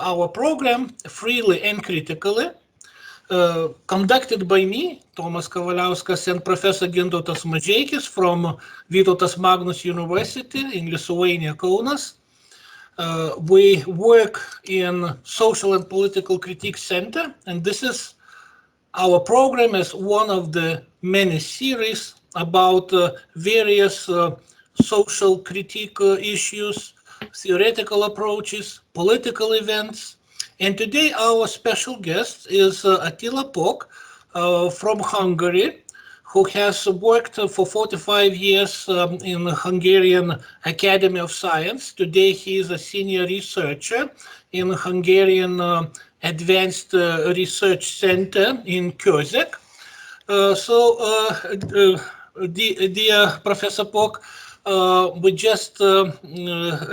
Our program freely and critically, conducted by me, Tomas Kavaliauskas, and Professor Gintautas Mažeikis from Vytautas Magnus University in Lithuania, Kaunas. We work in Social and Political Critique Center, and this is our program is one of the many series about various social critique issues, theoretical approaches, political events. And today our special guest is Attila Pók from Hungary, who has worked for 45 years in the Hungarian Academy of Sciences. Today he is a senior researcher in the Hungarian Advanced Research Center in Közek. Dear Professor Pók, we just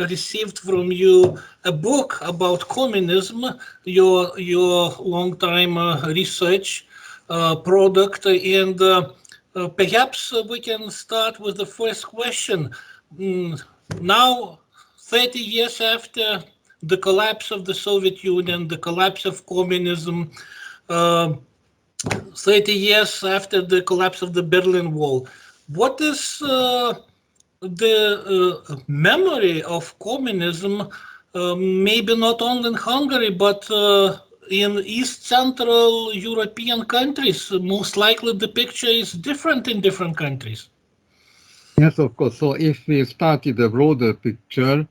received from you a book about communism, your long-time research product, and perhaps we can start with the first question. Now, 30 years after the collapse of the Soviet Union, the collapse of communism, 30 years after the collapse of the Berlin Wall, what is the memory of communism, maybe not only in Hungary, but in East Central European countries? Most likely the picture is different in different countries. Yes, of course. So if we started a broader picture,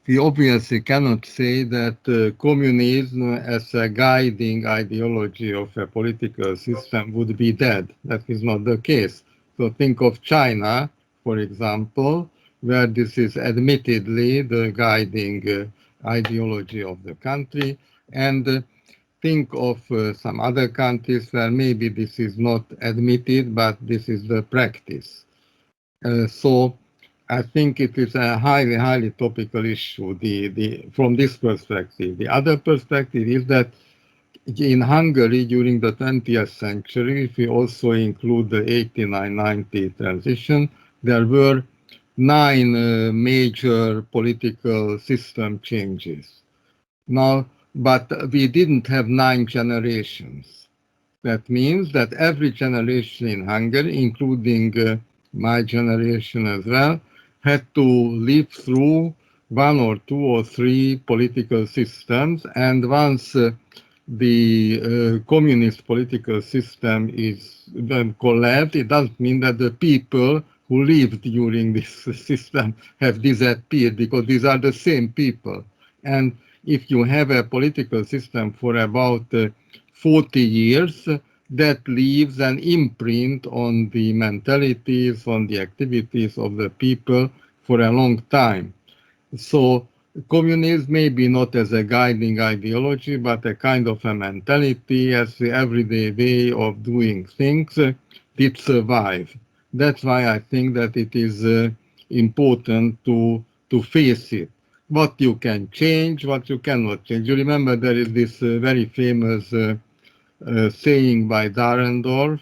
we obviously cannot say that communism as a guiding ideology of a political system would be dead. That is not the case. So think of China, for example, where this is admittedly the guiding ideology of the country, and think of some other countries where maybe this is not admitted, but this is the practice. So I think it is a highly topical issue from this perspective. The other perspective is that in Hungary during the 20th century, if we also include the 89-90 transition, there were 9 major political system changes. Now, but we didn't have 9 generations. That means that every generation in Hungary, including my generation as well, had to live through 1 or 2 or 3 political systems, and once the communist political system is then collapsed, it doesn't mean that the people who lived during this system have disappeared, because these are the same people. And if you have a political system for about 40 years, that leaves an imprint on the mentalities, on the activities of the people for a long time. So communism may be not as a guiding ideology, but a kind of a mentality, as the everyday way of doing things, did survive. That's why I think that it is important to face it. What you can change, what you cannot change. You remember there is this very famous saying by Dahrendorf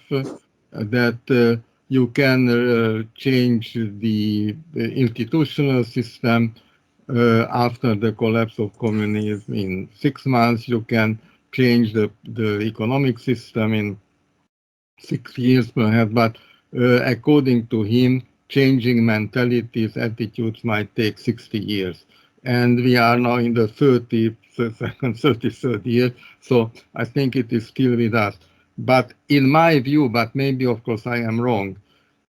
that you can change the institutional system after the collapse of communism in 6 months. You can change the economic system in 6 years perhaps, but according to him, changing mentalities, attitudes might take 60 years. And we are now in the 33rd year, so I think it is still with us. But in my view, but maybe of course I am wrong,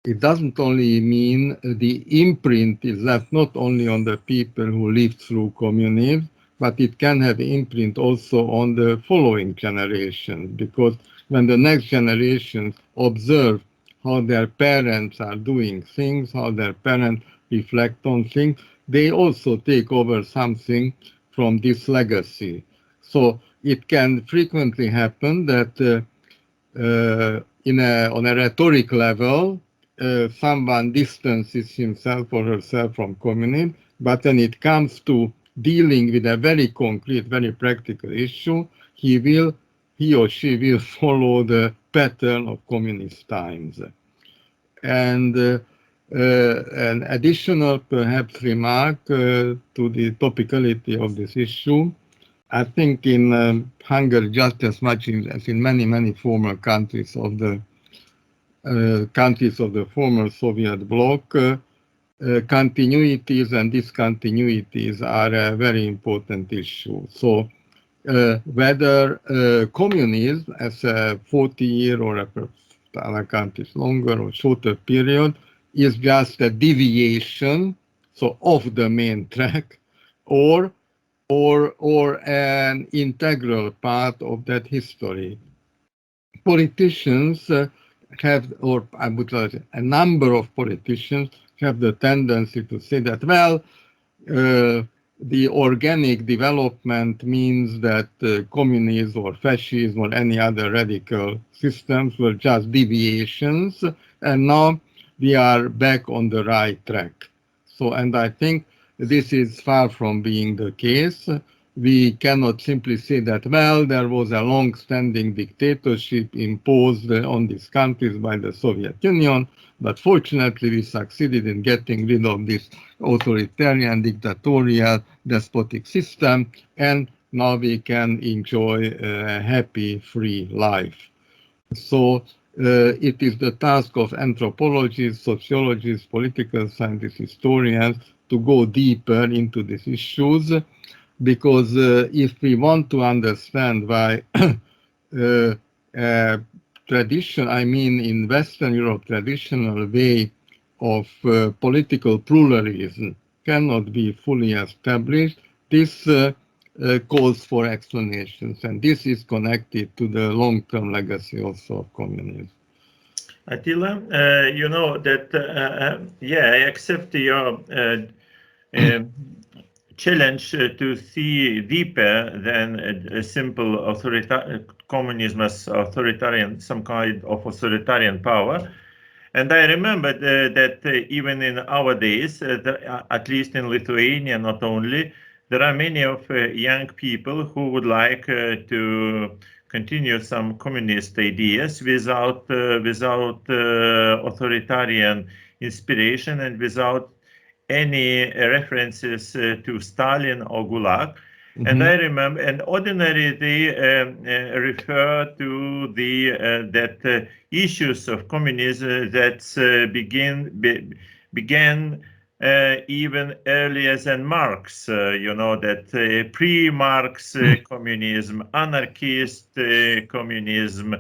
it doesn't only mean the imprint is left not only on the people who lived through communism, but it can have imprint also on the following generation, because when the next generations observe how their parents are doing things, how their parents reflect on things, they also take over something from this legacy. So it can frequently happen that on a rhetoric level, someone distances himself or herself from communism, but when it comes to dealing with a very concrete, very practical issue, he or she will follow the pattern of communist times. And an additional, perhaps, remark to the topicality of this issue. I think in Hungary, just as much as in many former countries of the former Soviet bloc, continuities and discontinuities are a very important issue. So whether communism as a 40-year or other countries longer or shorter period is just a deviation, so off the main track, or an integral part of that history. Politicians have, or I would say a number of politicians have the tendency to say that, well, the organic development means that communism or fascism or any other radical systems were just deviations, and now we are back on the right track. So, and I think this is far from being the case. We cannot simply say that, well, there was a long-standing dictatorship imposed on these countries by the Soviet Union, but fortunately we succeeded in getting rid of this authoritarian, dictatorial, despotic system, and now we can enjoy a happy, free life. So it is the task of anthropologists, sociologists, political scientists, historians to go deeper into these issues, because if we want to understand why tradition, I mean in Western Europe, traditional way of political pluralism cannot be fully established, this calls for explanations, and this is connected to the long-term legacy also of communism. Attila, you know that, yeah, I accept your challenge to see deeper than a simple communism as authoritarian, some kind of authoritarian power. And I remember that even in our days, at least in Lithuania, not only, there are many of young people who would like to continue some communist ideas without authoritarian inspiration and without any references to Stalin or Gulag. Mm-hmm. And I remember, and ordinarily they refer to that issues of communism that began even earlier than Marx. You know, that pre-Marx communism, anarchist communism,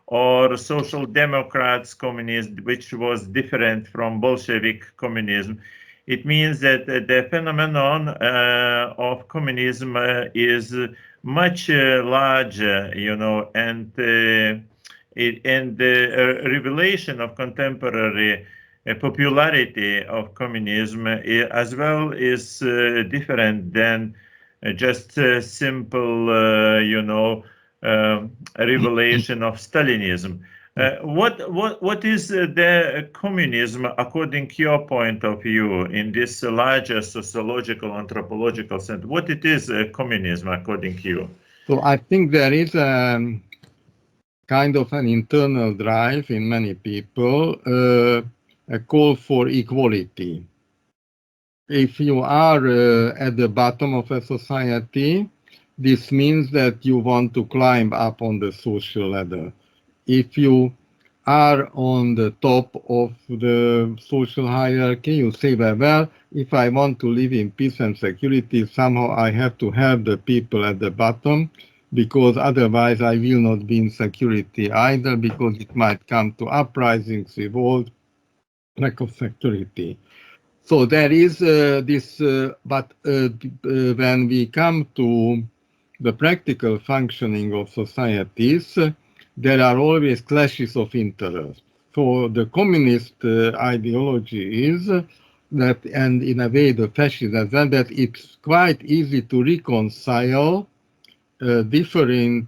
or social democrats communism, which was different from Bolshevik communism. It means that the phenomenon of communism is much larger, you know, and the revelation of contemporary popularity of communism as well is different than just simple, you know, revelation of Stalinism. What is the communism according to your point of view in this larger sociological, anthropological sense? What it is communism according to you? So I think there is kind of an internal drive in many people, a call for equality. If you are at the bottom of a society, this means that you want to climb up on the social ladder. If you are on the top of the social hierarchy, you say, well, if I want to live in peace and security, somehow I have to help the people at the bottom, because otherwise I will not be in security either, because it might come to uprisings, revolt, lack of security. So there is this, but when we come to the practical functioning of societies, there are always clashes of interest. So the communist ideology is that, and in a way the fascism as well, that it's quite easy to reconcile different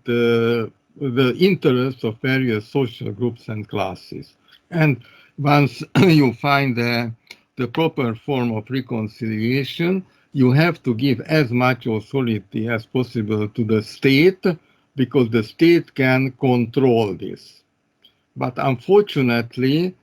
the interests of various social groups and classes. And once you find the proper form of reconciliation, you have to give as much authority as possible to the state, because the state can control this. But unfortunately,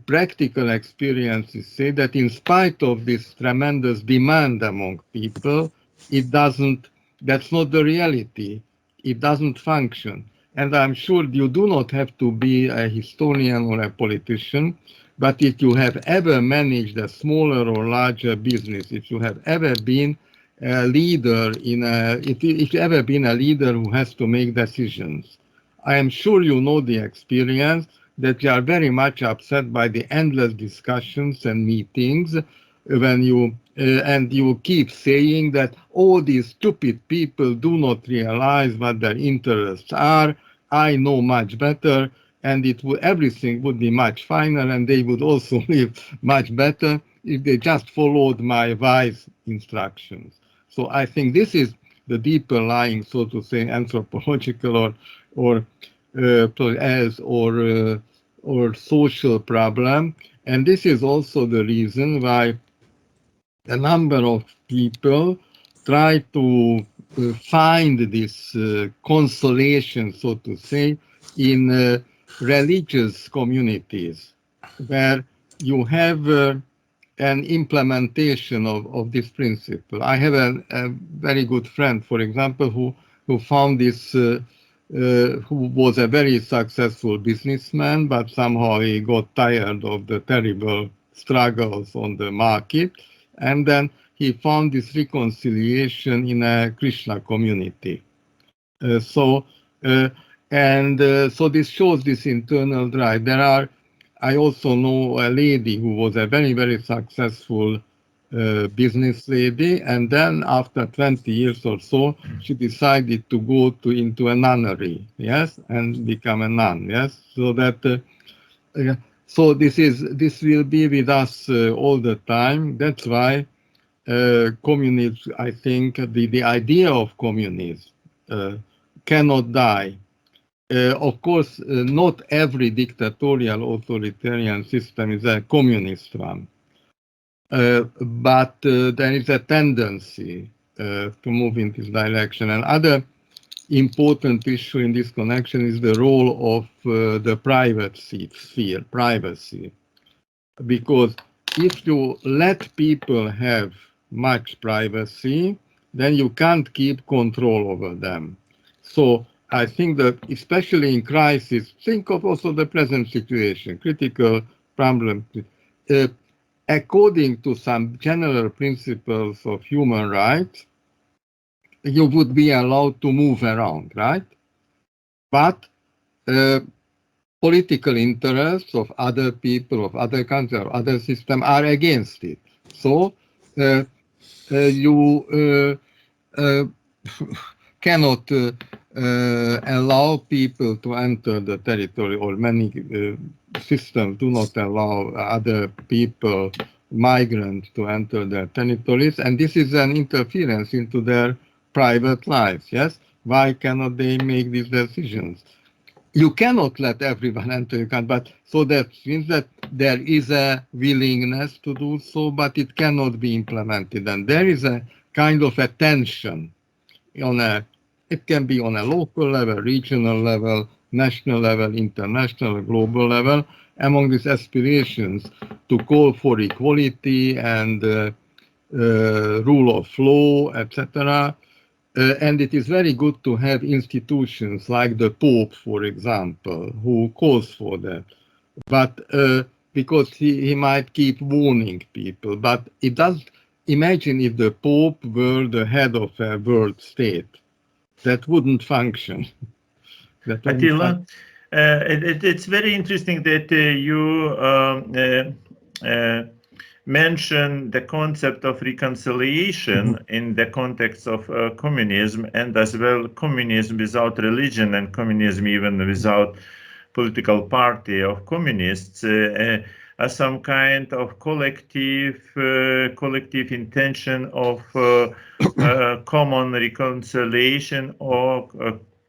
practical experiences say that in spite of this tremendous demand among people, that's not the reality. It doesn't function. And I'm sure you do not have to be a historian or a politician, but if you have ever managed a smaller or larger business, if you have ever been a leader if you've ever been a leader who has to make decisions, I am sure you know the experience that you are very much upset by the endless discussions and meetings when you keep saying that all these stupid people do not realize what their interests are. I know much better, and everything would be much finer, and they would also live much better if they just followed my wise instructions. So I think this is the deeper lying, so to say, anthropological or social problem, and this is also the reason why a number of people try to find this consolation, so to say, in religious communities where you have an implementation of this principle. I have a very good friend, for example, who found this, who was a very successful businessman, but somehow he got tired of the terrible struggles on the market. And then he found this reconciliation in a Krishna community. So this shows this internal drive. I also know a lady who was a very, very successful business lady, and then after 20 years or so, she decided to go into a nunnery, yes, and become a nun, yes. So that so this will be with us all the time. That's why communism, I think, the idea of communism cannot die. Of course, not every dictatorial authoritarian system is a communist one, but there is a tendency to move in this direction. And other important issue in this connection is the role of the private sphere, privacy. Because if you let people have much privacy, then you can't keep control over them. So I think that especially in crisis, think of also the present situation, critical problem. According to some general principles of human rights, you would be allowed to move around, right? But political interests of other people, of other countries, of other systems are against it. So you cannot allow people to enter the territory, or many systems do not allow other people, migrants, to enter their territories, and this is an interference into their private lives, yes? Why cannot they make these decisions? You cannot let everyone enter your country, but so that means that there is a willingness to do so, but it cannot be implemented, and there is a kind of a tension it can be on a local level, regional level, national level, international, global level, among these aspirations to call for equality and rule of law, etc. And it is very good to have institutions like the Pope, for example, who calls for that. But because he might keep warning people, but it does. Imagine if the Pope were the head of a world state. That wouldn't function. Attila, it's very interesting that you mention the concept of reconciliation in the context of communism, and as well communism without religion and communism even without political party of communists as some kind of collective intention of common reconciliation or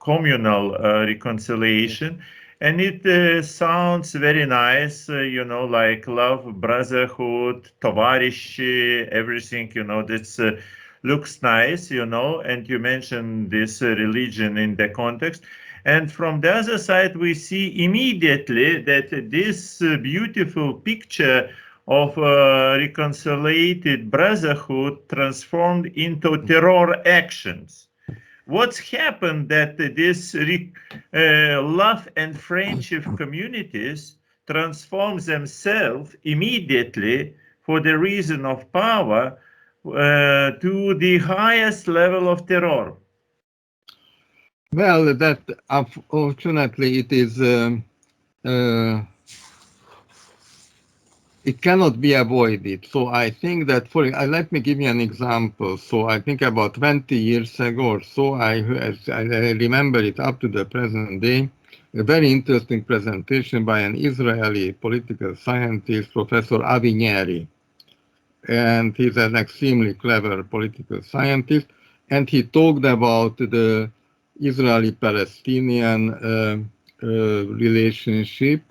communal reconciliation. And it sounds very nice, like love, brotherhood, tovarishi, everything, this looks nice, and you mentioned this religion in the context. And from the other side, we see immediately that this beautiful picture of reconciliated brotherhood transformed into terror actions. What's happened that this love and friendship communities transform themselves immediately for the reason of power to the highest level of terror? Well, that unfortunately it is, it cannot be avoided. So I think that let me give you an example. So I think about 20 years ago or so, I remember it up to the present day, a very interesting presentation by an Israeli political scientist, Professor Avinieri. And he's an extremely clever political scientist. And he talked about the Israeli-Palestinian relationship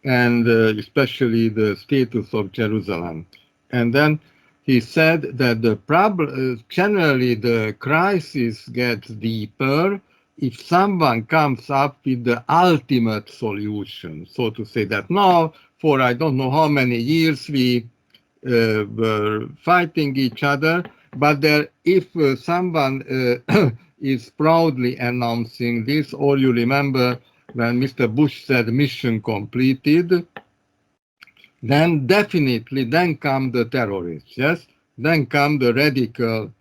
and especially the status of Jerusalem. And then he said that the problem, generally the crisis gets deeper if someone comes up with the ultimate solution. So to say that now, for I don't know how many years we were fighting each other, but if someone is proudly announcing this, or you remember when Mr. Bush said mission completed, then definitely then come the terrorists, yes? Then come the radical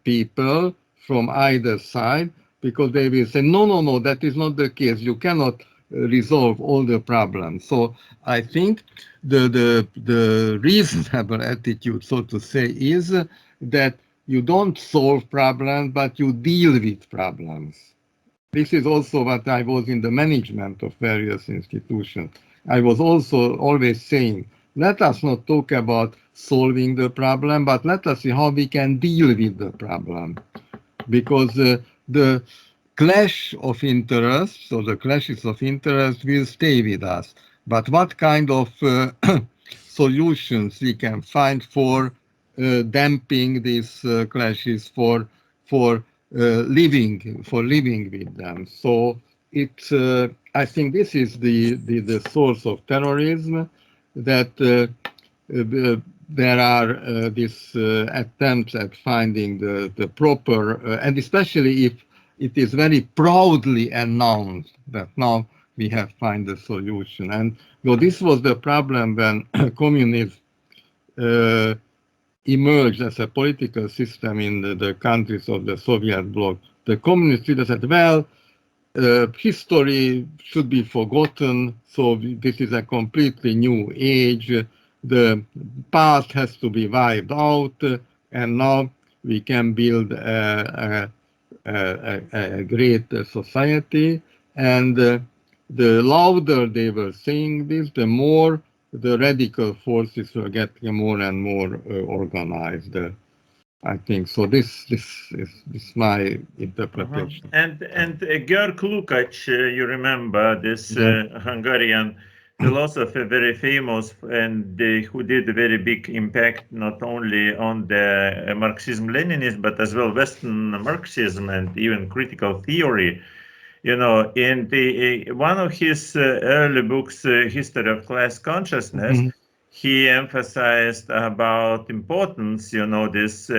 people from either side, because they will say, no, that is not the case. You cannot resolve all the problems. So I think the reasonable attitude, so to say, is that you don't solve problems, but you deal with problems. This is also what I was in the management of various institutions. I was also always saying, let us not talk about solving the problem, but let us see how we can deal with the problem. Because the clash of interests, or the clashes of interest will stay with us. But what kind of solutions we can find for damping these clashes, for living with them. So it's I think this is the source of terrorism, that there are these attempts at finding the proper and especially if it is very proudly announced that now we have found the solution. And this was the problem when communism emerged as a political system in the countries of the Soviet bloc. The communist leaders said, well, history should be forgotten, so this is a completely new age. The past has to be wiped out, and now we can build a great society. And the louder they were saying this, the more the radical forces were getting more and more organized. I think so. This is my interpretation. And Georg Lukács, you remember this Hungarian philosopher, very famous, and who did a very big impact not only on the Marxism-Leninism but as well Western Marxism and even critical theory. In one of his early books, History of Class Consciousness, he emphasized about importance, this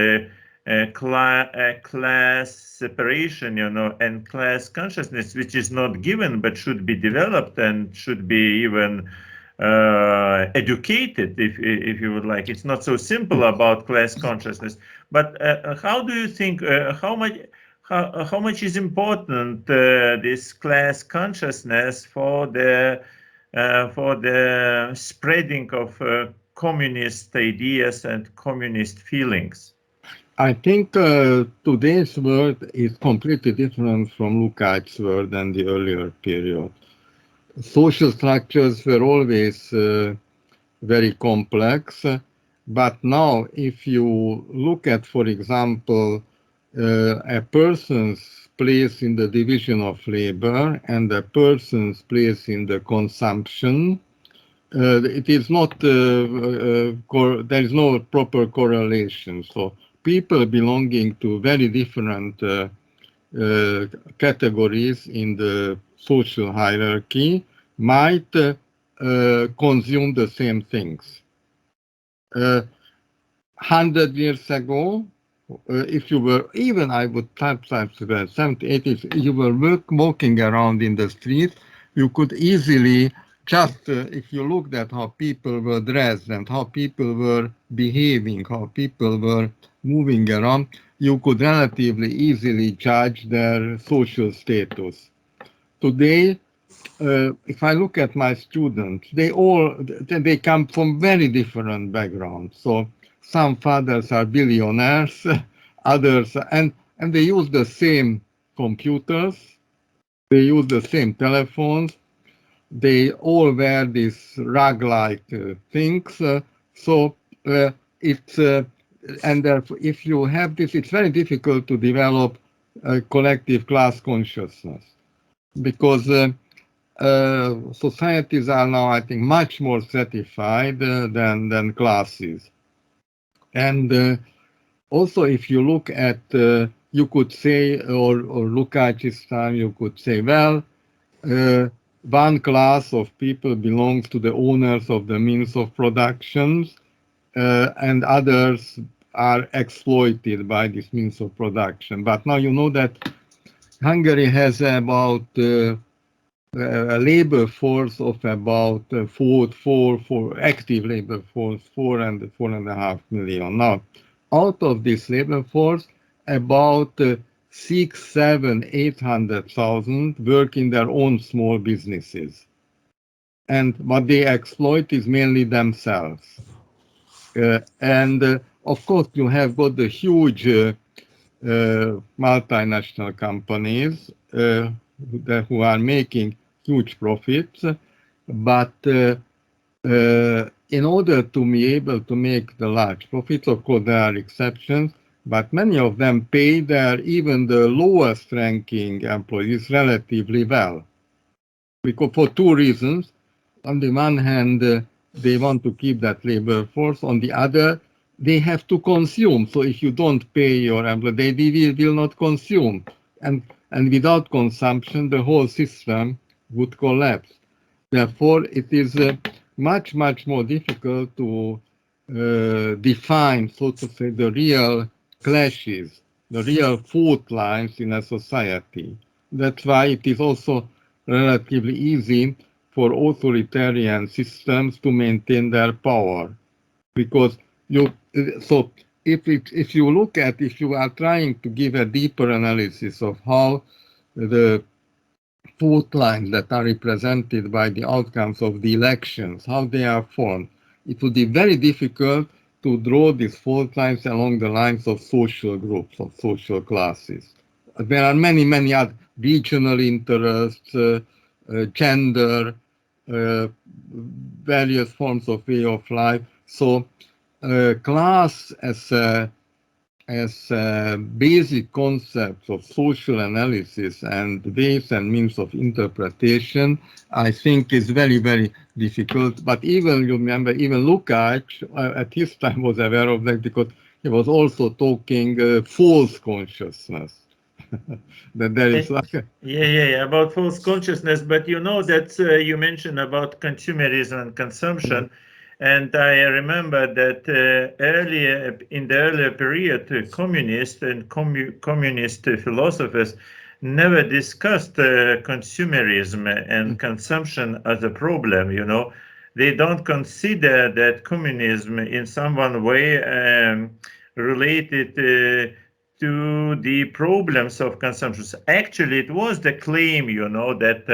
class separation, and class consciousness, which is not given but should be developed and should be even educated, if you would like. It's not so simple about class consciousness. But how do you think? How much is important this class consciousness for the spreading of communist ideas and communist feelings? I think today's world is completely different from Lukács' world than the earlier period. Social structures were always very complex, but now if you look at, for example, a person's place in the division of labor and a person's place in the consumption, it is not, there is no proper correlation. So people belonging to very different categories in the social hierarchy might consume the same things. 100 years ago, if you were, even I would type 70, 80s, you were walking around in the street, you could easily just, if you looked at how people were dressed and how people were behaving, how people were moving around, you could relatively easily judge their social status. Today, if I look at my students, they come from very different backgrounds. So some fathers are billionaires, others, and they use the same computers, they use the same telephones, they all wear these rug-like things. And therefore, if you have this, it's very difficult to develop a collective class consciousness, because societies are now, I think, much more stratified than classes. And also, if you look at, you could say, or Lukács's time, you could say, well, one class of people belongs to the owners of the means of productions, and others are exploited by this means of production. But now you know that Hungary has about a labor force of about active labor force, 4.5 million. Now, out of this labor force, about 800,000 work in their own small businesses. And what they exploit is mainly themselves. Of course, you have got the huge multinational companies who are making huge profits, but in order to be able to make the large profits, of course, there are exceptions, but many of them pay even the lowest ranking employees relatively well. Because for two reasons. On the one hand, they want to keep that labor force. On the other, they have to consume. So if you don't pay your employees, they will not consume. And without consumption, the whole system would collapse. Therefore, it is much, much more difficult to define, so to say, the real clashes, the real fault lines in a society. That's why it is also relatively easy for authoritarian systems to maintain their power, because if you are trying to give a deeper analysis of how the fault lines that are represented by the outcomes of the elections, how they are formed, it would be very difficult to draw these fault lines along the lines of social groups, of social classes. There are many, many other regional interests, gender, various forms of way of life. So class as basic concepts of social analysis and ways and means of interpretation, I think is very, very difficult. But even, you remember, even Lukács at his time was aware of that, because he was also talking false consciousness. That there is like about false consciousness. But you know that you mentioned about consumerism and consumption, and I remember that in the earlier period, communists and communist philosophers never discussed consumerism and consumption as a problem. You know, they don't consider that communism in some way related to the problems of consumption. Actually, it was the claim, you know, that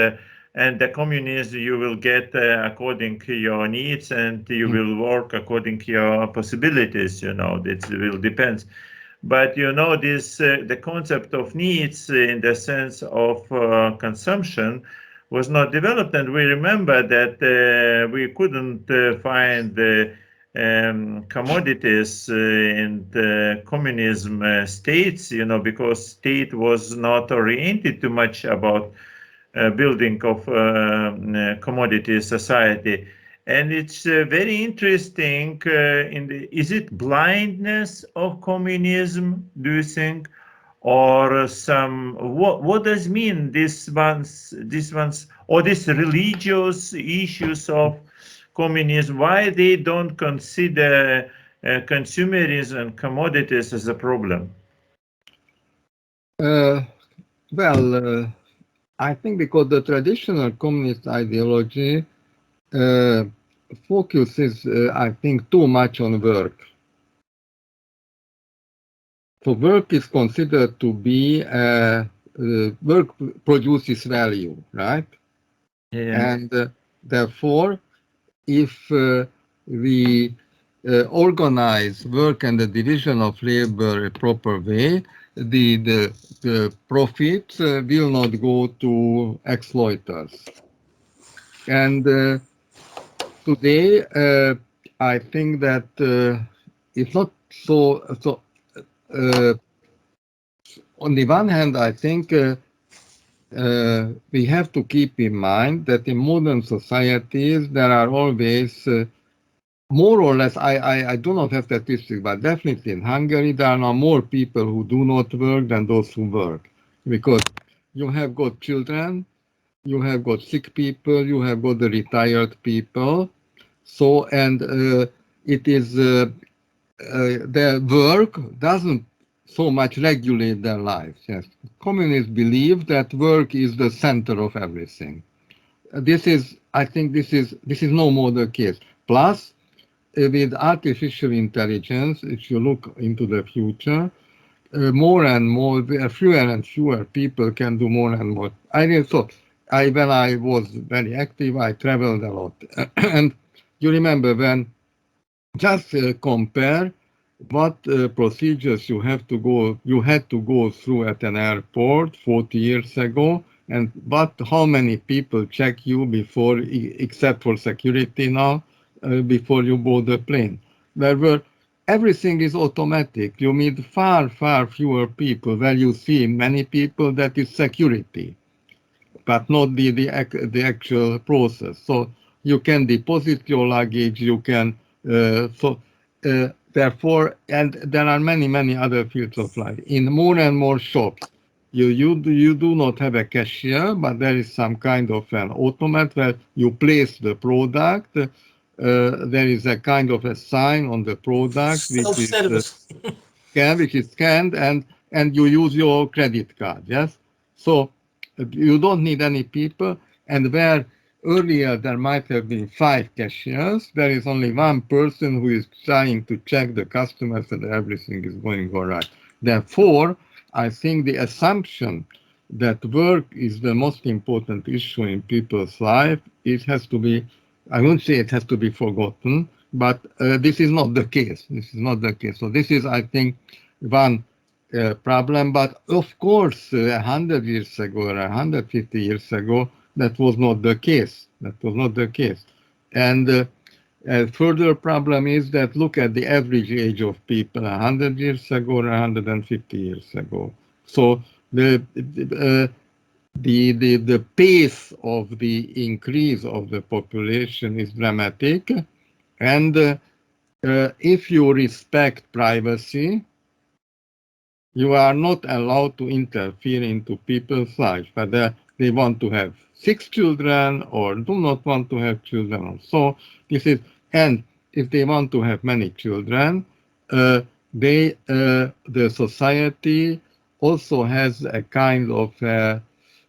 and the communism you will get according to your needs, and you will work according to your possibilities, you know, it will depend. But, you know, this the concept of needs in the sense of consumption was not developed. And we remember that we couldn't find commodities in the communism states, because state was not oriented too much about building of commodity society. And it's very interesting. Is it blindness of communism, do you think? Or what does mean these religious issues of communism? Why they don't consider consumerism and commodities as a problem? I think because the traditional communist ideology focuses, I think, too much on work. So work is considered to be work produces value, right? Yeah. And therefore, if we organize work and the division of labor a proper way, the profits will not go to exploiters. And today, I think that it's not so. On the one hand, I think we have to keep in mind that in modern societies there are always more or less, I do not have statistics, but definitely in Hungary there are now more people who do not work than those who work, because you have got children, you have got sick people, you have got the retired people. So, and it is their work doesn't so much regulate their lives. Yes, communists believe that work is the center of everything. I think this is no more the case. Plus, with artificial intelligence, if you look into the future, more and more, fewer and fewer people can do more and more. When I was very active, I traveled a lot. And you remember when, just compare what procedures you had to go through at an airport 40 years ago, and how many people check you before, except for security now, before you board the plane. Everything is automatic. You meet far fewer people. Where you see many people, that is security, but not the actual process. So you can deposit your luggage. You can therefore, and there are many other fields of life. In more and more shops, you do not have a cashier, but there is some kind of an automat where you place the product. There is a kind of a sign on the product which is scanned, and you use your credit card. Yes, so you don't need any people. And where earlier there might have been 5 cashiers, there is only one person who is trying to check the customers that everything is going all right. Therefore, I think the assumption that work is the most important issue in people's life, it has to be, I won't say it has to be forgotten, but this is not the case. This is not the case. So this is, I think, one problem. But of course, 100 years ago or 150 years ago, that was not the case. That was not the case. And a further problem is that look at the average age of people 100 years ago or 150 years ago. So the pace of the increase of the population is dramatic. And if you respect privacy, you are not allowed to interfere into people's lives, whether they want to have 6 children or do not want to have children. So this is, and if they want to have many children, the society also has a kind of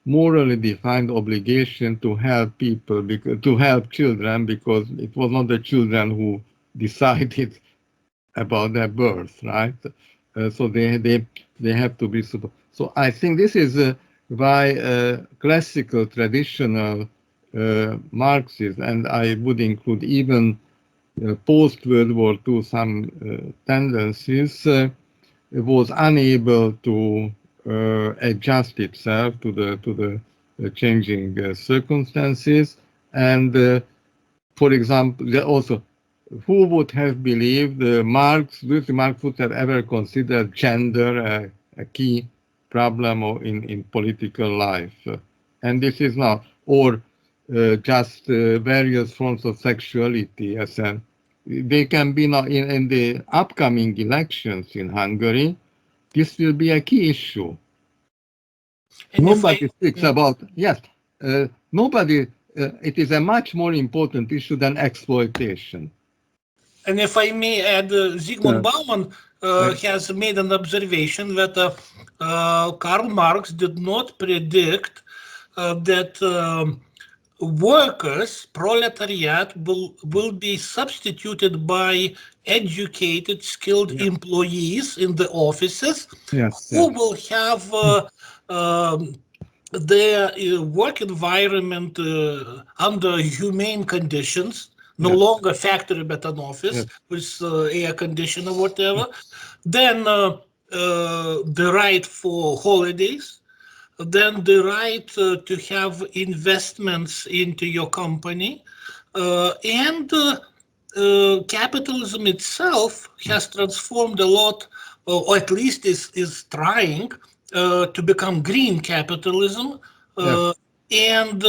morally defined obligation to help people, to help children, because it was not the children who decided about their birth, right? So they have to be supported. So I think this is why classical, traditional Marxists, and I would include even post-World War II some tendencies, was unable to adjust itself to the changing circumstances. And for example, also who would have believed Marx would have ever considered gender a key problem in political life? And this is not, or just various forms of sexuality. They can be not in the upcoming elections in Hungary. This will be a key issue. And Nobody speaks about, yes, nobody, it is a much more important issue than exploitation. And if I may add, Zygmunt Bauman has made an observation that Karl Marx did not predict that workers, proletariat, will be substituted by educated, skilled employees in the offices who will have their work environment under humane conditions, no longer factory but an office with air conditioner or whatever. Then the right for holidays, then the right to have investments into your company, and capitalism itself has transformed a lot, or at least is trying to become green capitalism. And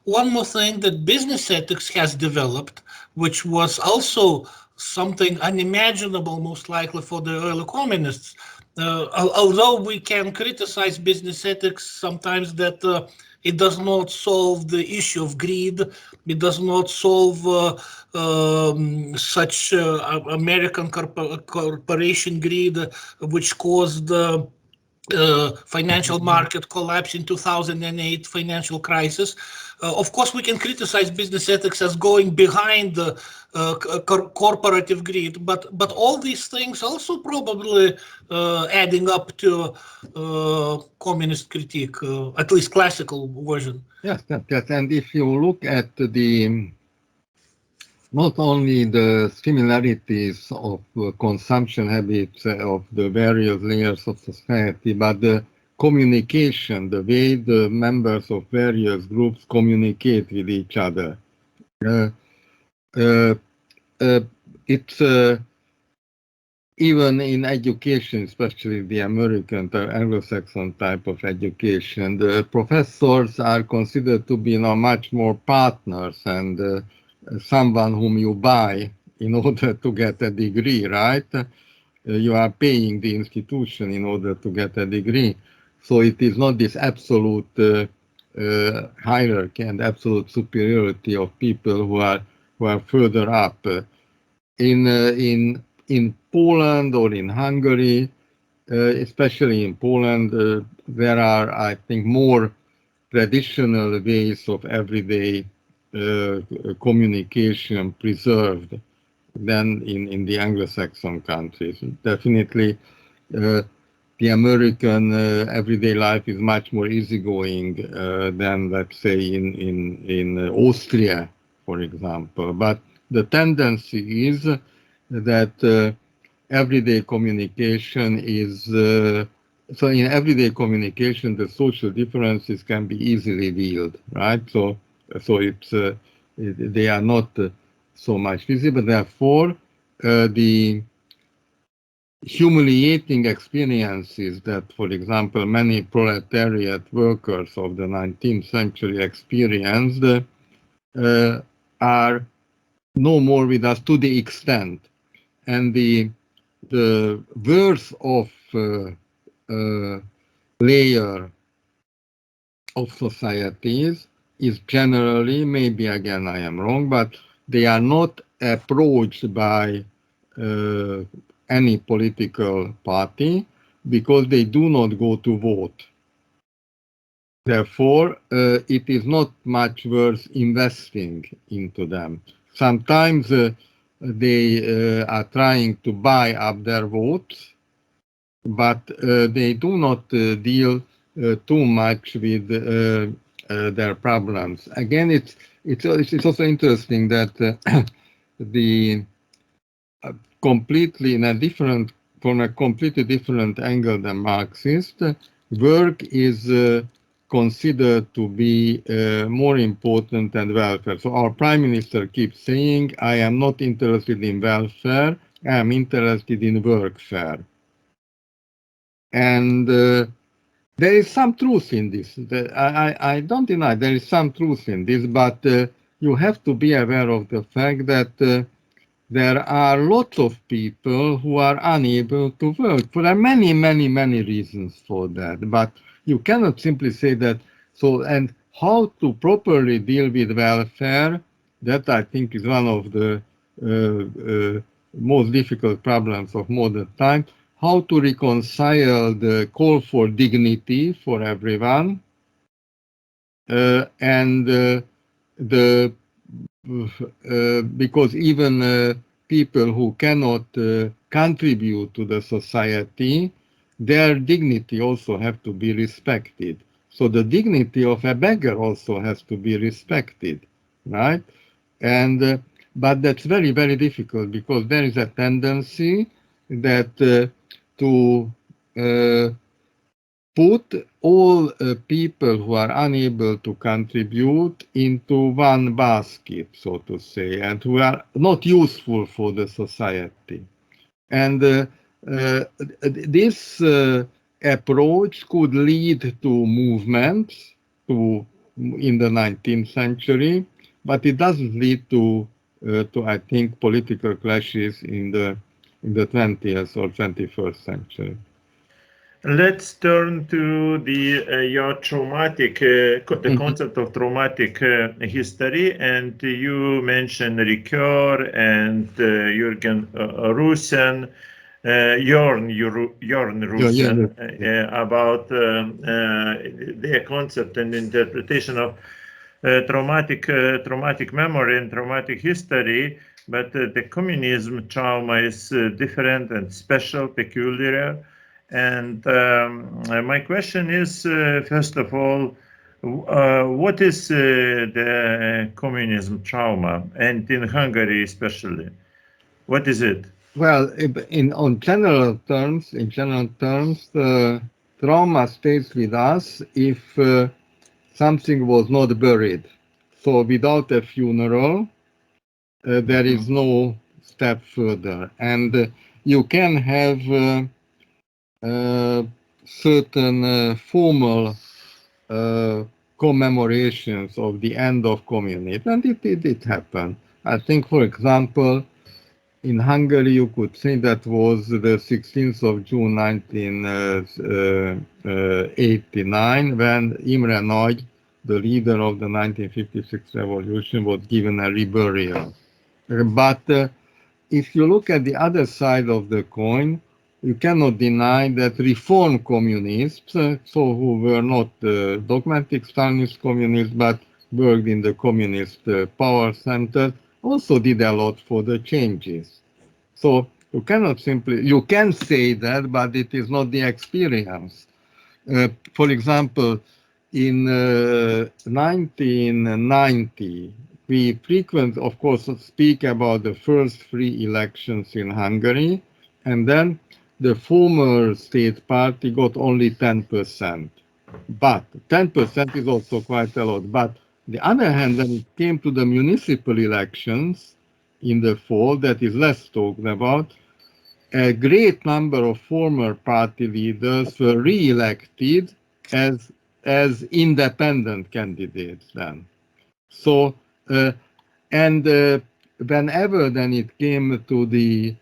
one more thing that business ethics has developed, which was also something unimaginable most likely for the early communists. Although we can criticize business ethics sometimes that it does not solve the issue of greed, it does not solve such American corporation greed, which caused the financial market collapse in 2008 financial crisis. Of course, we can criticize business ethics as going behind the corporative greed, but all these things also probably adding up to communist critique, at least classical version. Yes. And if you look at not only the similarities of consumption habits of the various layers of society, but the communication, the way the members of various groups communicate with each other. It's even in education, especially the American, the Anglo-Saxon type of education, the professors are considered to be much more partners and someone whom you buy in order to get a degree, right? You are paying the institution in order to get a degree. So it is not this absolute hierarchy and absolute superiority of people who are further up. In Poland or in Hungary, especially in Poland, there are, I think, more traditional ways of everyday communication preserved than in the Anglo-Saxon countries. Definitely, the American everyday life is much more easygoing than, let's say, in Austria, for example. But the tendency is that everyday communication is so in everyday communication the social differences can be easily revealed, right? So it's they are not so much visible. Therefore, the humiliating experiences that, for example, many proletariat workers of the 19th century experienced are no more with us to the extent, and the worth of layer of societies is generally, maybe again I am wrong, but they are not approached by any political party because they do not go to vote. Therefore, it is not much worth investing into them. Sometimes they are trying to buy up their votes, but they do not deal too much with their problems. Again, it's also interesting that the completely from a completely different angle than Marxist, work is considered to be more important than welfare. So our prime minister keeps saying, I am not interested in welfare, I am interested in workfare. And there is some truth in this. I don't deny there is some truth in this, but you have to be aware of the fact that there are lots of people who are unable to work. There are many, many, many reasons for that, but you cannot simply say that. So, and how to properly deal with welfare, that I think is one of the most difficult problems of modern times. How to reconcile the call for dignity for everyone and the because even people who cannot contribute to the society, their dignity also have to be respected. So the dignity of a beggar also has to be respected, right? And but that's very, very difficult because there is a tendency that to put all people who are unable to contribute into one basket, so to say, and who are not useful for the society. And this approach could lead to movements in the 19th century, but it doesn't lead to I think, political clashes in the 20th or 21st century. Let's turn to the your traumatic, the concept of traumatic history, and you mentioned Ricoeur and Jürgen Rusen, Jorn Rusen, about their concept and interpretation of traumatic memory and traumatic history. But the communism trauma is different and special, peculiar. And my question is, first of all, what is the communism trauma, and in Hungary especially? What is it? Well, in general terms, trauma stays with us if something was not buried. So without a funeral, there is no step further. And you can have certain formal commemorations of the end of communism, and it did happen. I think, for example, in Hungary, you could say that was the 16th of June 1989, when Imre Nagy, the leader of the 1956 revolution, was given a reburial. But if you look at the other side of the coin, you cannot deny that reform communists, so who were not dogmatic Stalinist communists, but worked in the communist power center, also did a lot for the changes. So you cannot simply, you can say that, but it is not the experience. For example, in 1990, we frequently, of course, speak about the first free elections in Hungary, and then the former state party got only 10%. But 10% is also quite a lot. But on the other hand, when it came to the municipal elections in the fall, that is less talked about, a great number of former party leaders were re-elected as independent candidates then. So, whenever then it came to the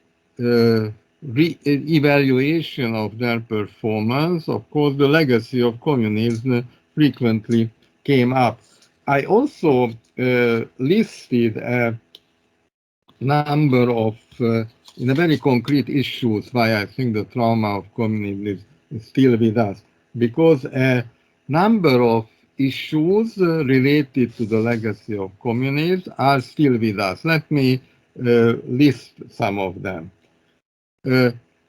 evaluation of their performance, of course, the legacy of communism frequently came up. I also listed a number of, in a very concrete issues, why I think the trauma of communism is still with us, because a number of issues related to the legacy of communism are still with us. Let me list some of them.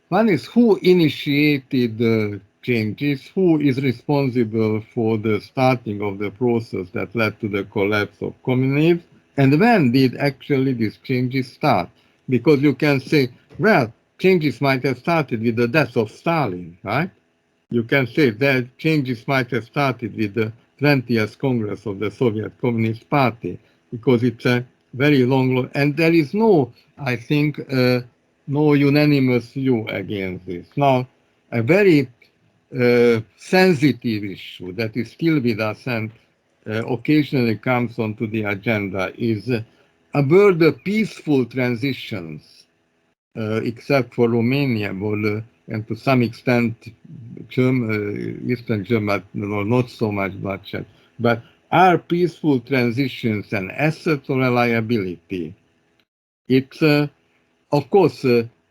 One is who initiated the changes, who is responsible for the starting of the process that led to the collapse of communism, and when did actually these changes start? Because you can say, well, changes might have started with the death of Stalin, right? you can say that changes might have started with the 20th Congress of the Soviet Communist Party, because it's a very long, and there is no, I think, no unanimous view against this. Now, a very sensitive issue that is still with us and occasionally comes onto the agenda is about the peaceful transitions, except for Romania, and to some extent Eastern Germany, not so much bloodshed. But are peaceful transitions an asset or a liability? It's, of course,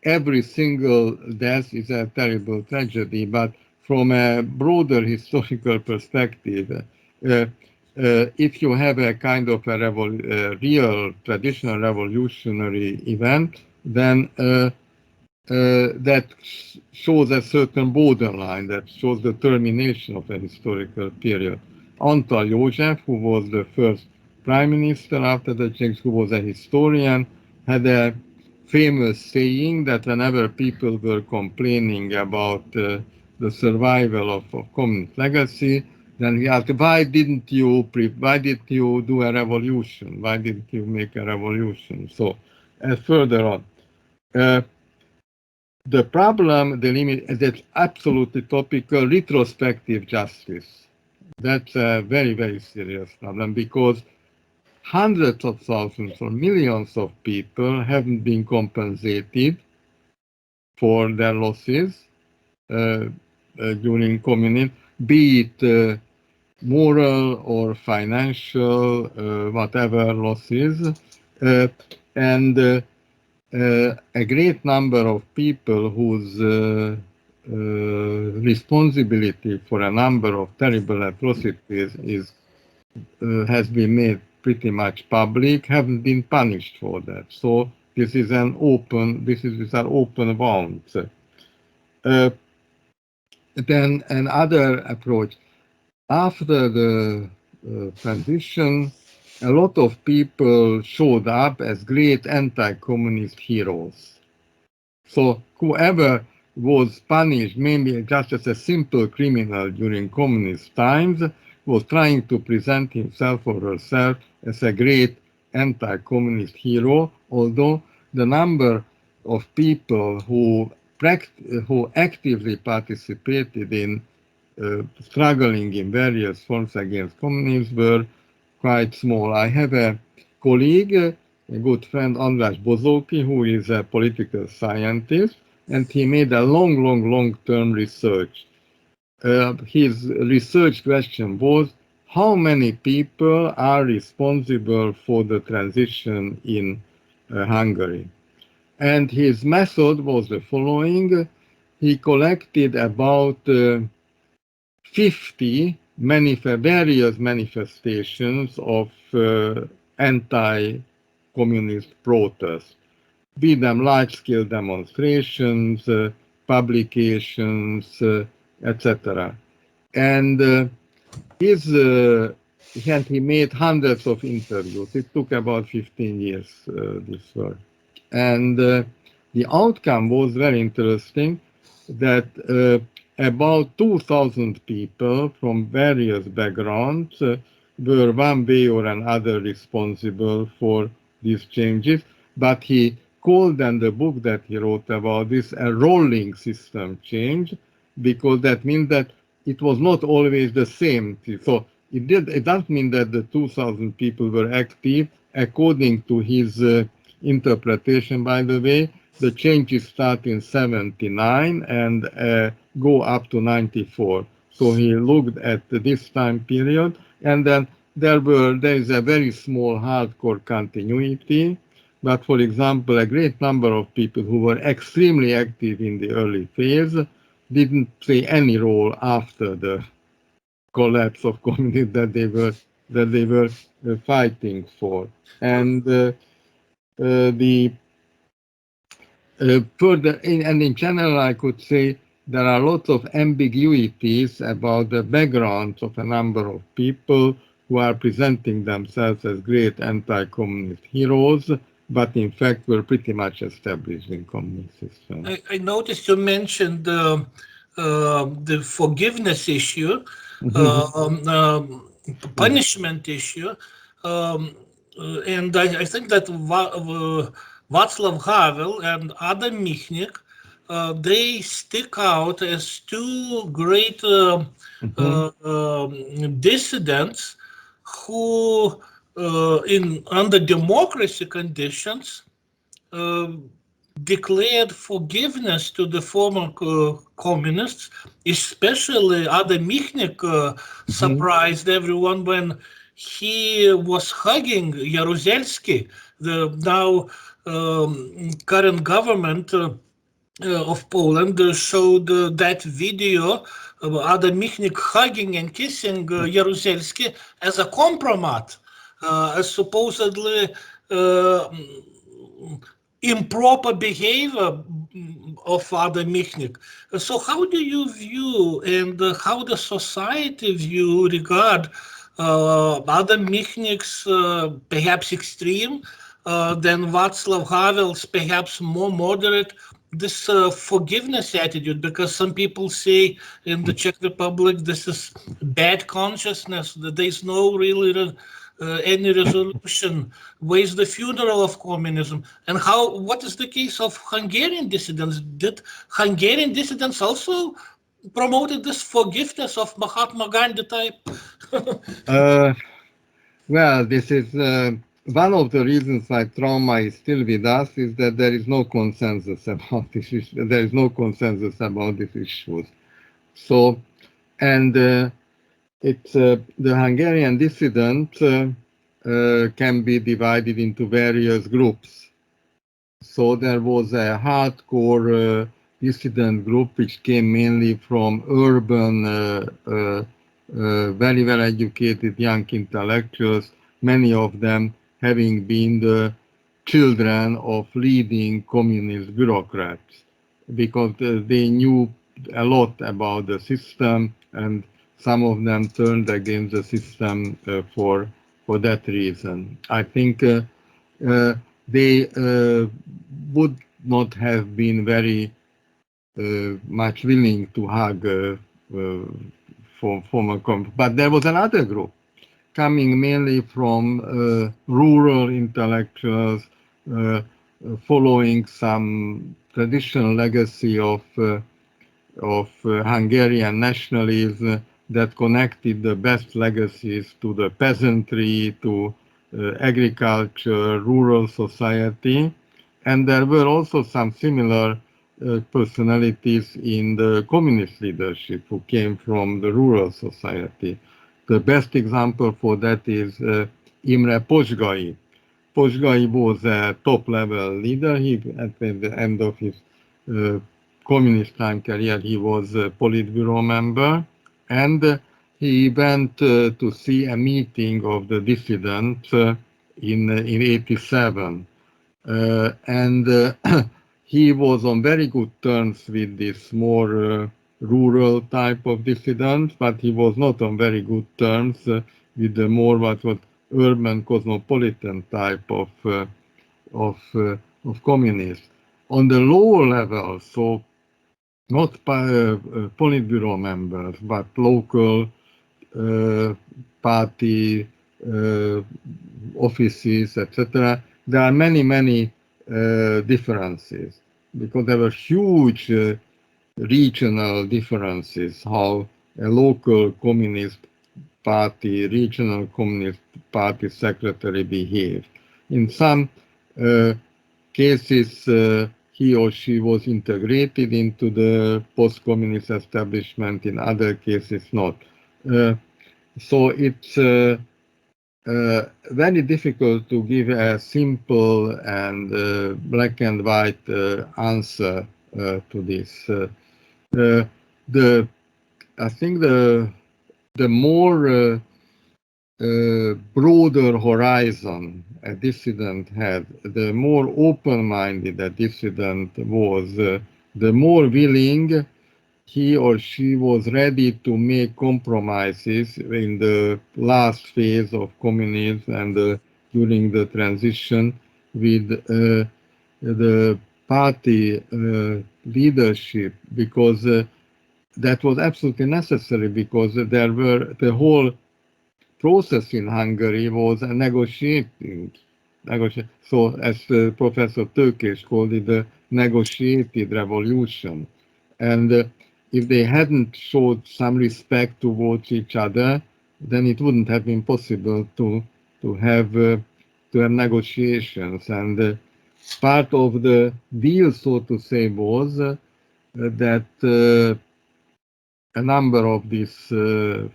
every single death is a terrible tragedy, but from a broader historical perspective, if you have a kind of a real traditional revolutionary event, then that shows a certain borderline, that shows the termination of a historical period. Antal József, who was the first prime minister after the change, who was a historian, had a famous saying that whenever people were complaining about the survival of communist legacy, then he asked, why didn't you do a revolution? Why didn't you make a revolution? So, further on. The problem, the limit, that's absolutely topical, retrospective justice. That's a very, very serious problem, because hundreds of thousands or millions of people haven't been compensated for their losses during communism, be it moral or financial, whatever losses. And a great number of people whose responsibility for a number of terrible atrocities has been made pretty much public, haven't been punished for that. So this is an open wounds. Then another approach. After the transition, a lot of people showed up as great anti-communist heroes. So whoever was punished, maybe just as a simple criminal during communist times, was trying to present himself or herself as a great anti-communist hero, although the number of people who actively participated in struggling in various forms against communism were quite small. I have a colleague, a good friend, András Bozóki, who is a political scientist, and he made a long-term research. His research question was, how many people are responsible for the transition in Hungary? And his method was the following. He collected about 50 various manifestations of anti-communist protests, be them large-scale demonstrations, publications, etc. And he made hundreds of interviews. It took about 15 years, this work. And the outcome was very interesting, that about 2,000 people from various backgrounds were one way or another responsible for these changes, but he called in the book that he wrote about this a rolling system change, because that means that it was not always the same. So it doesn't mean that the 2,000 people were active. According to his interpretation, by the way, the changes start in 79 and go up to 94. So he looked at this time period, and then there is a very small hardcore continuity. But for example, a great number of people who were extremely active in the early phase didn't play any role after the collapse of communism that they were fighting for. And further, in general, I could say there are lots of ambiguities about the backgrounds of a number of people who are presenting themselves as great anti-communist heroes, but in fact were pretty much established in communist systems. I noticed you mentioned the forgiveness issue, punishment issue, and I think that Václav Havel and Adam Michnik, they stick out as two great dissidents who, under democracy conditions, declared forgiveness to the former communists. Especially Adam Michnik surprised everyone when he was hugging Jaruzelski, the now current government of Poland showed that video of Adam Michnik hugging and kissing Jaruzelski as a compromat, as supposedly improper behavior of Adam Michnik. So how do you view, and how the society regard Adam Michnik's perhaps extreme than Václav Havel's perhaps more moderate this forgiveness attitude? Because some people say in the Czech Republic this is bad consciousness, that there's no really any resolution. Where's the funeral of communism? And what is the case of Hungarian dissidents? Did Hungarian dissidents also promoted this forgiveness of Mahatma Gandhi type? Well, this is one of the reasons why trauma is still with us, is that there is no consensus about this issue. There is no consensus about these issues. So, and it's the Hungarian dissident can be divided into various groups. So there was a hardcore dissident group which came mainly from urban, very well educated young intellectuals, many of them having been the children of leading communist bureaucrats, because they knew a lot about the system, and some of them turned against the system for that reason. I think they would not have been very much willing to hug former communists. But there was another group coming mainly from rural intellectuals, following some traditional legacy of Hungarian nationalism that connected the best legacies to the peasantry, to agriculture, rural society. And there were also some similar personalities in the communist leadership who came from the rural society. The best example for that is Imre Posgai. Posgai was a top-level leader. At the end of his communist time career, he was a Politburo member, and he went to see a meeting of the dissidents in 87. And he was on very good terms with this more rural type of dissidents, but he was not on very good terms with the more what urban cosmopolitan type of communists. On the lower level, so not Politburo members, but local party offices, etc., there are many differences, because there were huge regional differences, how a local communist party, regional communist party secretary behaved. In some cases, he or she was integrated into the post-communist establishment, in other cases not. So it's very difficult to give a simple and black and white answer to this. I think the more broader horizon a dissident had, the more open-minded a dissident was, the more willing he or she was ready to make compromises in the last phase of communism and during the transition with the party leadership, because that was absolutely necessary because there were the whole process in Hungary was a negotiating. So as Professor Tőkés called it, the negotiated revolution. And if they hadn't showed some respect towards each other, then it wouldn't have been possible to have negotiations. And part of the deal, so to say, was that a number of these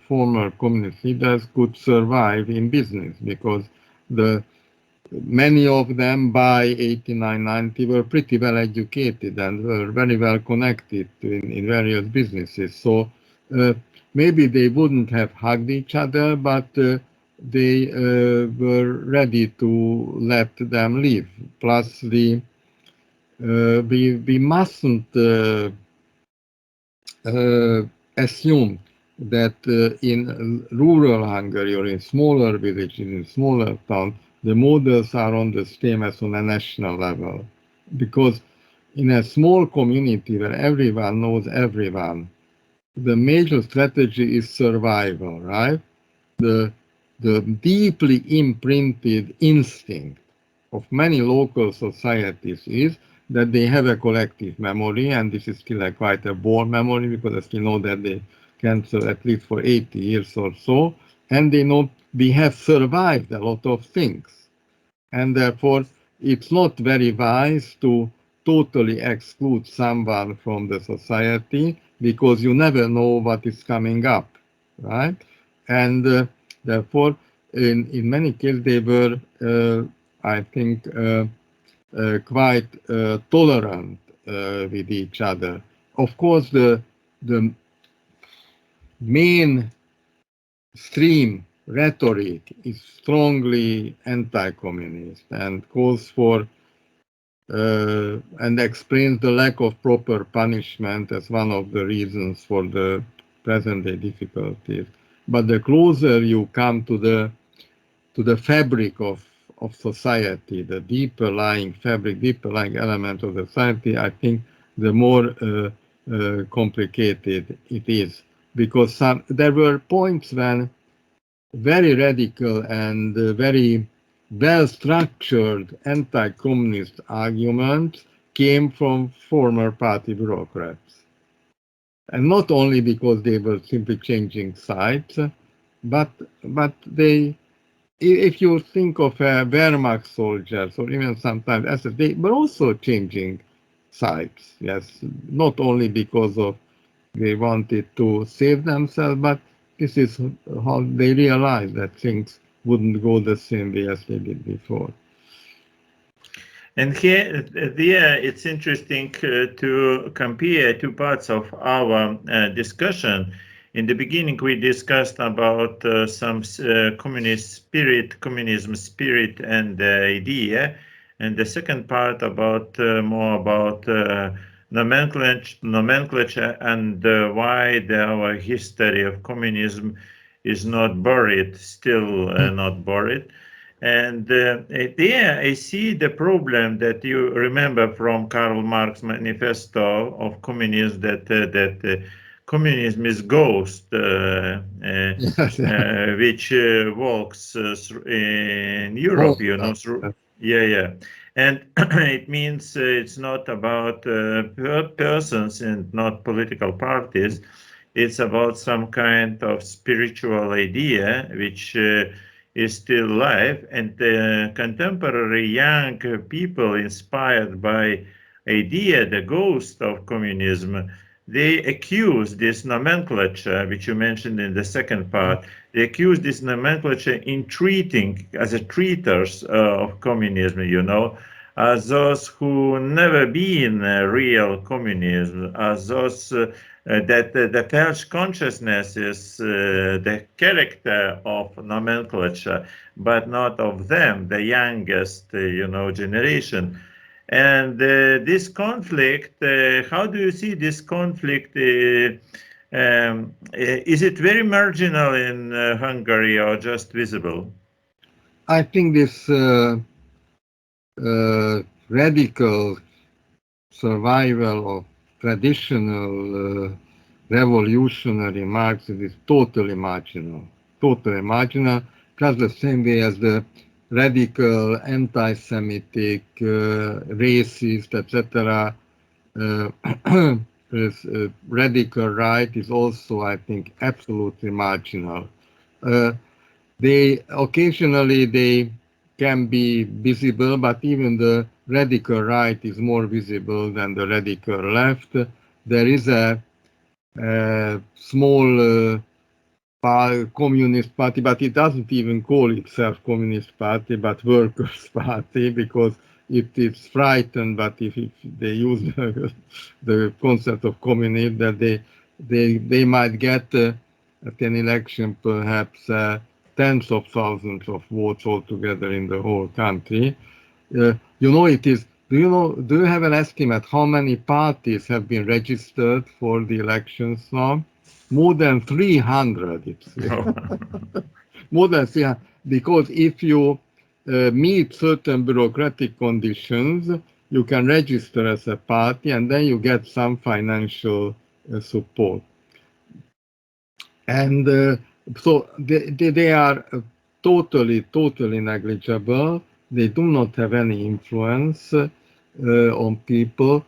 former communist leaders could survive in business because many of them by 89-90 were pretty well educated and were very well connected in various businesses. So maybe they wouldn't have hugged each other, but they were ready to let them live. Plus, we mustn't assume that in rural Hungary or in smaller villages, in smaller towns, the models are on the same as on a national level. Because in a small community where everyone knows everyone, the major strategy is survival, right? The deeply imprinted instinct of many local societies is that they have a collective memory, and this is still quite a bored memory because I still know that they cancel at least for 80 years or so, and they know we have survived a lot of things. And therefore, it's not very wise to totally exclude someone from the society because you never know what is coming up, right? And therefore, in many cases, they were, I think, quite tolerant with each other. Of course, the mainstream rhetoric is strongly anti-communist and calls for and explains the lack of proper punishment as one of the reasons for the present-day difficulties. But the closer you come to the fabric of society, the deeper lying fabric, deeper lying element of society, I think the more complicated it is. Because there were points when very radical and very well-structured anti-communist arguments came from former party bureaucrats. And not only because they were simply changing sides, but they, if you think of Wehrmacht soldiers or even sometimes SS, they were also changing sides, yes, not only because of they wanted to save themselves, but this is how they realized that things wouldn't go the same way as they did before. And here, it's interesting to compare two parts of our discussion. In the beginning, we discussed about some communism spirit and idea, and the second part about more about nomenclature and why our history of communism is not buried, still not buried. And there I see the problem that you remember from Karl Marx's manifesto of communism, that communism is ghost, which walks in Europe, you know, through, and it means it's not about persons and not political parties. It's about some kind of spiritual idea which is still alive, and contemporary young people inspired by idea, the ghost of communism, they accuse this nomenclature, which you mentioned in the second part, they accuse this nomenclature in treating as a treaters of communism, you know, as those who never been real communism, as those that the false consciousness is the character of nomenclature, but not of them, the youngest, you know, generation. And this conflict, how do you see this conflict? Is it very marginal in Hungary or just visible? I think this radical survival of traditional revolutionary Marxist is totally marginal, just the same way as the radical anti-Semitic, racist, etc. Radical right is also, I think, absolutely marginal. They occasionally can be visible, but even the radical right is more visible than the radical left. There is a small communist party, but it doesn't even call itself Communist Party, but Workers' Party, because it is frightened. But if they use the concept of communism, that they might get at an election perhaps tens of thousands of votes altogether in the whole country. You know, it is. Do you have an estimate how many parties have been registered for the elections now? More than 300. It's more than 300. Because if you meet certain bureaucratic conditions, you can register as a party, and then you get some financial support. And so they are totally negligible. They do not have any influence on people.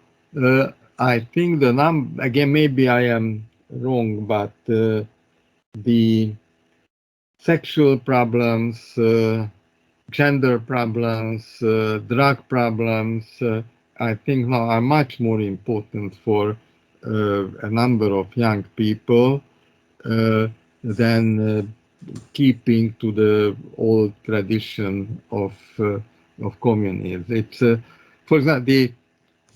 I think the number, again, maybe I am wrong, but the sexual problems, gender problems, drug problems, I think now are much more important for a number of young people than keeping to the old tradition of communism. It's, for example,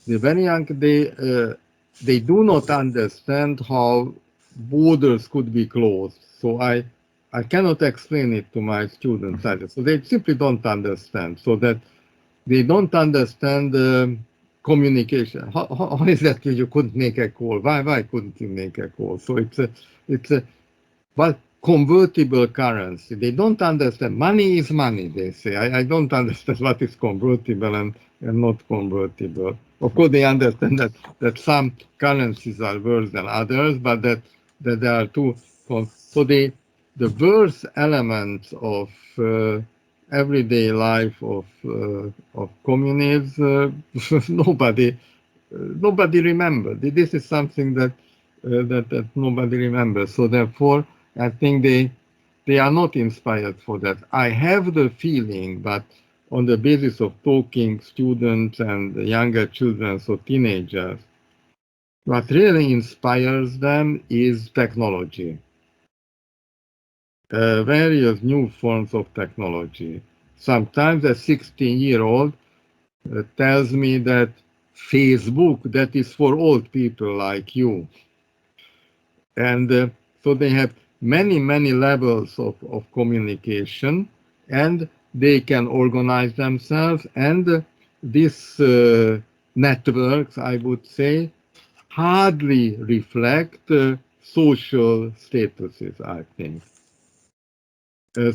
the very young, they do not understand how borders could be closed. So I cannot explain it to my students either. So they simply don't understand. So that they don't understand communication. How is that you couldn't make a call? Why couldn't you make a call? So it's a but convertible currency. They don't understand. Money is money, they say. I don't understand what is convertible and not convertible. Of course, they understand that some currencies are worse than others, but that there are two. So the worst elements of everyday life of communism, nobody remembers. This is something that nobody remembers. So therefore, I think they are not inspired for that. I have the feeling, but on the basis of talking students and younger children, so teenagers, what really inspires them is technology. Various new forms of technology. Sometimes a 16-year-old tells me that Facebook, that is for old people like you. And so they have many levels of communication, and they can organize themselves, and these networks, I would say, hardly reflect social statuses, I think.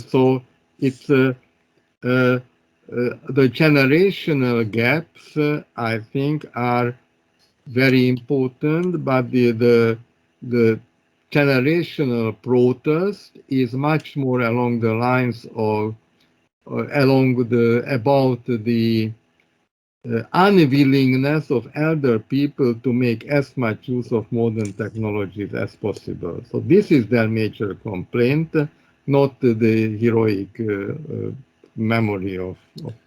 So it's the generational gaps, I think, are very important, but the generational protest is much more along the lines of about the unwillingness of elder people to make as much use of modern technologies as possible. So this is their major complaint, not the heroic memory of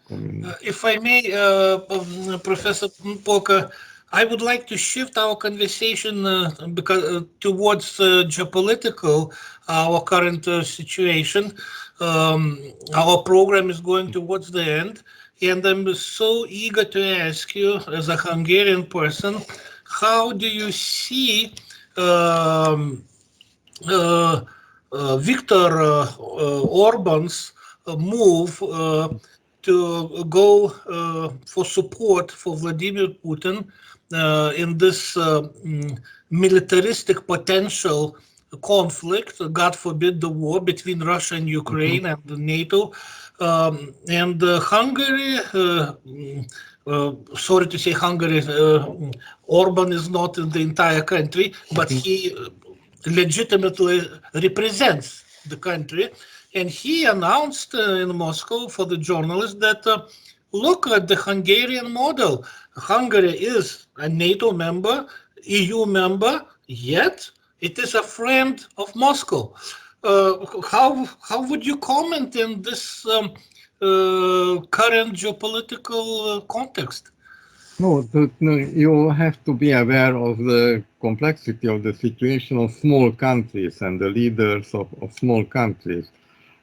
communism. If I may, Professor Pók, I would like to shift our conversation towards geopolitical, our current situation. Our program is going towards the end, and I'm so eager to ask you, as a Hungarian person, how do you see Viktor Orban's move to go for support for Vladimir Putin in this militaristic potential conflict, God forbid the war between Russia and Ukraine and NATO. And Hungary sorry to say, Hungary, Orban is not in the entire country, but he legitimately represents the country. And he announced in Moscow for the journalists that look at the Hungarian model. Hungary is a NATO member, EU member, yet it is a friend of Moscow. How would you comment in this current geopolitical context? No, you have to be aware of the complexity of the situation of small countries and the leaders of small countries.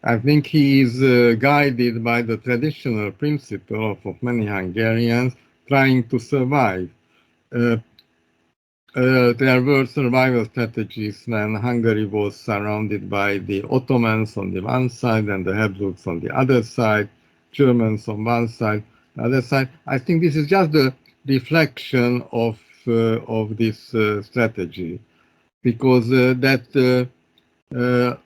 I think he is guided by the traditional principle of many Hungarians trying to survive. There were survival strategies when Hungary was surrounded by the Ottomans on the one side and the Habsburgs on the other side, Germans on one side, the other side. I think this is just the reflection of this strategy, because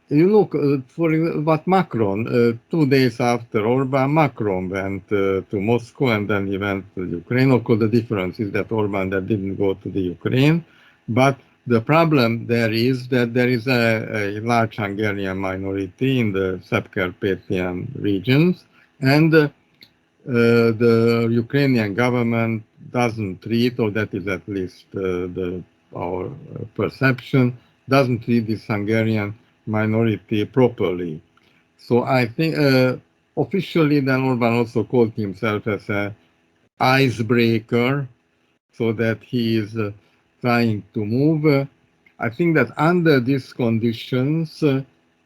you look for what Macron, 2 days after Orban, Macron went to Moscow and then he went to Ukraine. Of course, the difference is that Orban didn't go to the Ukraine, but the problem there is that there is a large Hungarian minority in the Subcarpathian regions, and the Ukrainian government doesn't treat, or that is at least our perception, doesn't treat this Hungarian minority properly. So I think officially then Orban also called himself as an icebreaker, so that he is trying to move. I think that under these conditions,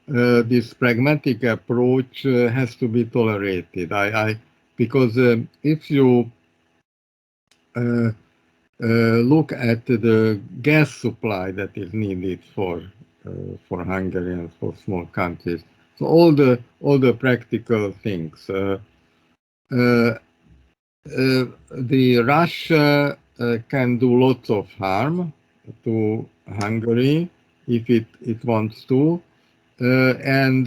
this pragmatic approach has to be tolerated. Because if you look at the gas supply that is needed for Hungary and for small countries, so all the practical things. The Russia can do lots of harm to Hungary if it wants to, and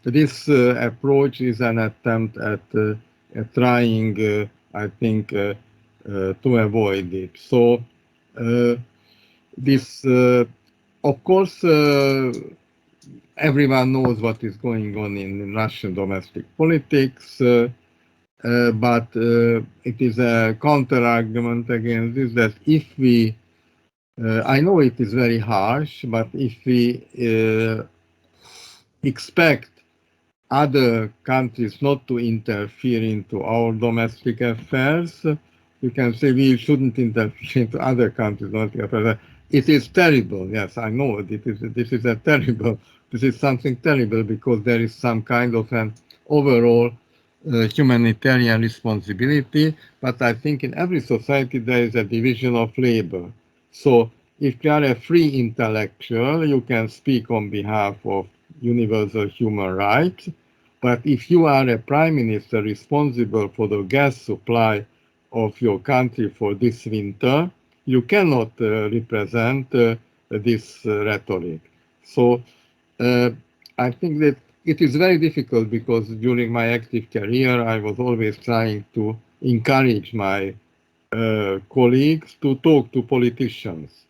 this approach is an attempt at trying, I think, to avoid it. So this, of course, everyone knows what is going on in Russian domestic politics, but it is a counter-argument against this, that if we, I know it is very harsh, but if we expect other countries not to interfere into our domestic affairs, you can say we shouldn't interfere into other countries' domestic affairs. It is terrible. Yes, I know this is something terrible, because there is some kind of an overall humanitarian responsibility. But I think in every society there is a division of labor. So if you are a free intellectual, you can speak on behalf of universal human rights. But if you are a prime minister responsible for the gas supply of your country for this winter, you cannot represent this rhetoric. So I think that it is very difficult, because during my active career, I was always trying to encourage my colleagues to talk to politicians,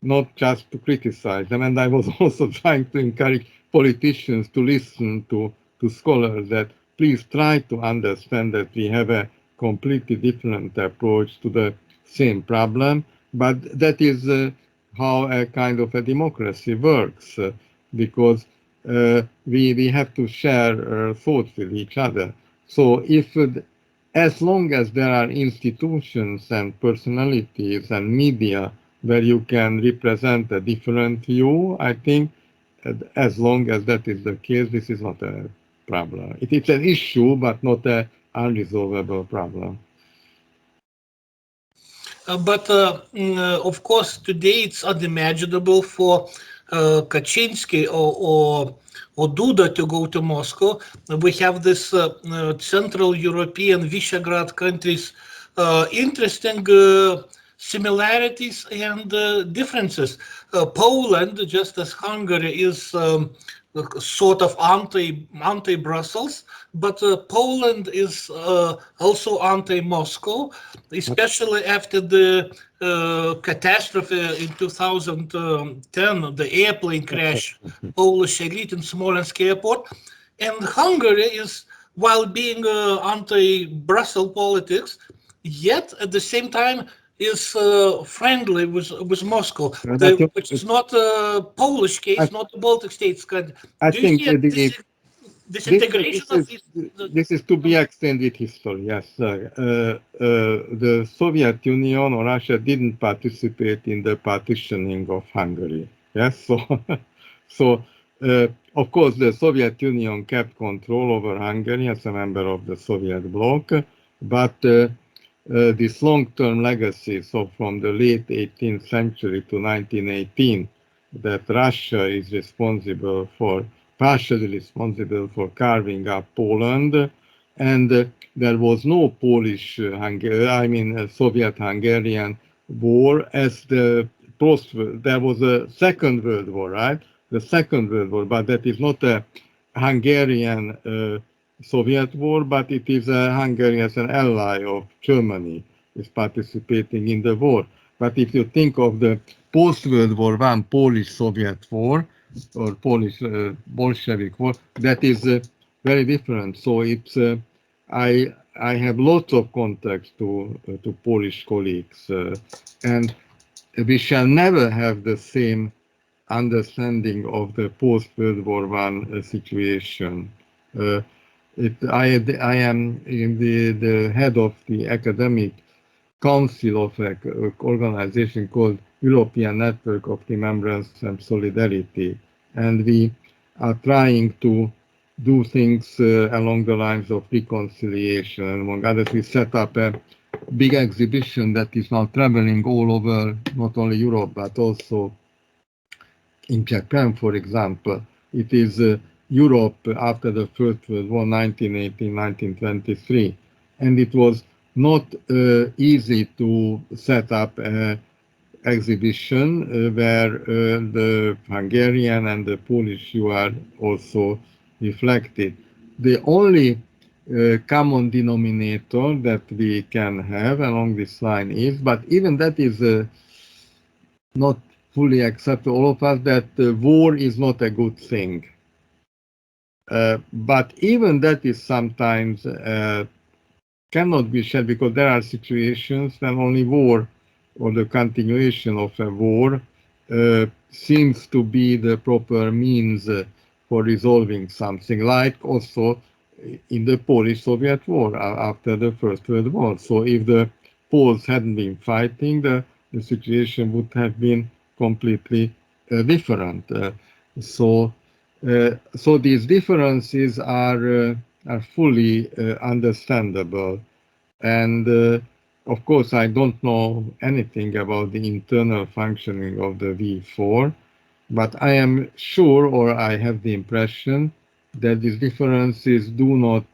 not just to criticize them. And I was also trying to encourage politicians to listen to scholars, that please try to understand that we have a completely different approach to the same problem. But that is how a kind of a democracy works, because we have to share thoughts with each other. So as long as there are institutions and personalities and media where you can represent a different view, I think as long as that is the case, this is not a problem. It's an issue, but not an unresolvable problem. But of course, today it's unimaginable for Kaczynski or Duda to go to Moscow. We have this Central European Visegrad countries, interesting similarities and differences. Poland, just as Hungary, is sort of anti-Brussels, but Poland is also anti-Moscow, especially after the catastrophe in 2010, the airplane crash, Polish elite in Smolensk airport. And Hungary is, while being anti-Brussels politics, yet at the same time is friendly with Moscow, which is not a Polish case, not the Baltic states. I Do you think see this integration of this is to be extended history. Yes, the Soviet Union or Russia didn't participate in the partitioning of Hungary. Yes, so of course the Soviet Union kept control over Hungary as a member of the Soviet bloc, but this long-term legacy, so from the late 18th century to 1918, that Russia is partially responsible for carving up Poland, and there was no Soviet-Hungarian war as there was a Second World War, right? The Second World War, but that is not a Hungarian Soviet war, but it is Hungary as an ally of Germany is participating in the war. But if you think of the post-World War I Polish-Soviet war or Polish-Bolshevik war, that is very different. So it's I have lots of contacts to Polish colleagues, and we shall never have the same understanding of the post-World War I situation. I am the head of the academic council of an organization called European Network of Remembrance and Solidarity, and we are trying to do things along the lines of reconciliation. And among others, we set up a big exhibition that is now traveling all over, not only Europe, but also in Japan, for example. It is Europe after the First World War, 1918-1923, and it was not easy to set up an exhibition where the Hungarian and the Polish view are also reflected. The only common denominator that we can have along this line is, but even that is not fully accepted all of us, that war is not a good thing. But even that is sometimes cannot be shared, because there are situations when only war or the continuation of a war seems to be the proper means for resolving something, like also in the Polish-Soviet war after the First World War. So if the Poles hadn't been fighting, the situation would have been completely different. So these differences are fully understandable. And of course, I don't know anything about the internal functioning of the V4, but I am sure, or I have the impression, that these differences do not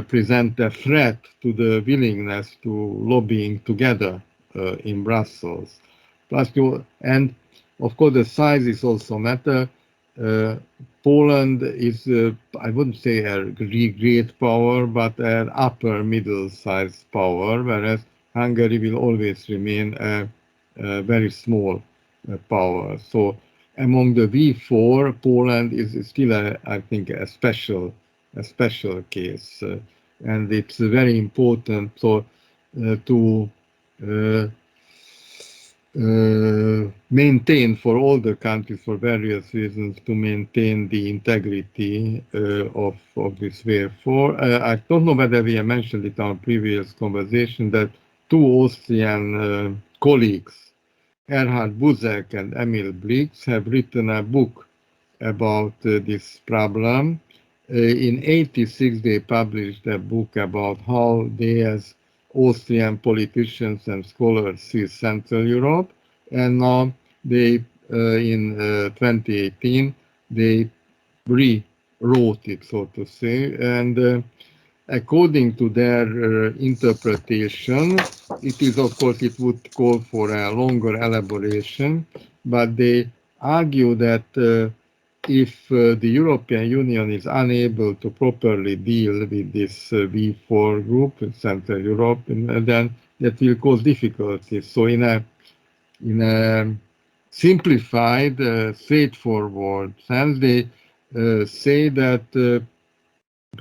present a threat to the willingness to lobbying together in Brussels. And of course, the size is also matter. Poland is, I wouldn't say a great power, but an upper middle-sized power, whereas Hungary will always remain a very small power. So among the V4, Poland is still, I think, a special case, and it's very important to maintain for all the countries, for various reasons, to maintain the integrity of this V4. I don't know whether we have mentioned it in our previous conversation that two Austrian colleagues, Erhard Buzek and Emil Brix, have written a book about this problem. In 1986, they published a book about how they, as Austrian politicians and scholars, see Central Europe, and now they, in 2018, they rewrote it, so to say, and according to their interpretation, it is, of course, it would call for a longer elaboration, but they argue that if the European Union is unable to properly deal with this V4 group in Central Europe, then that will cause difficulties. So in a simplified, straightforward sense, they say that the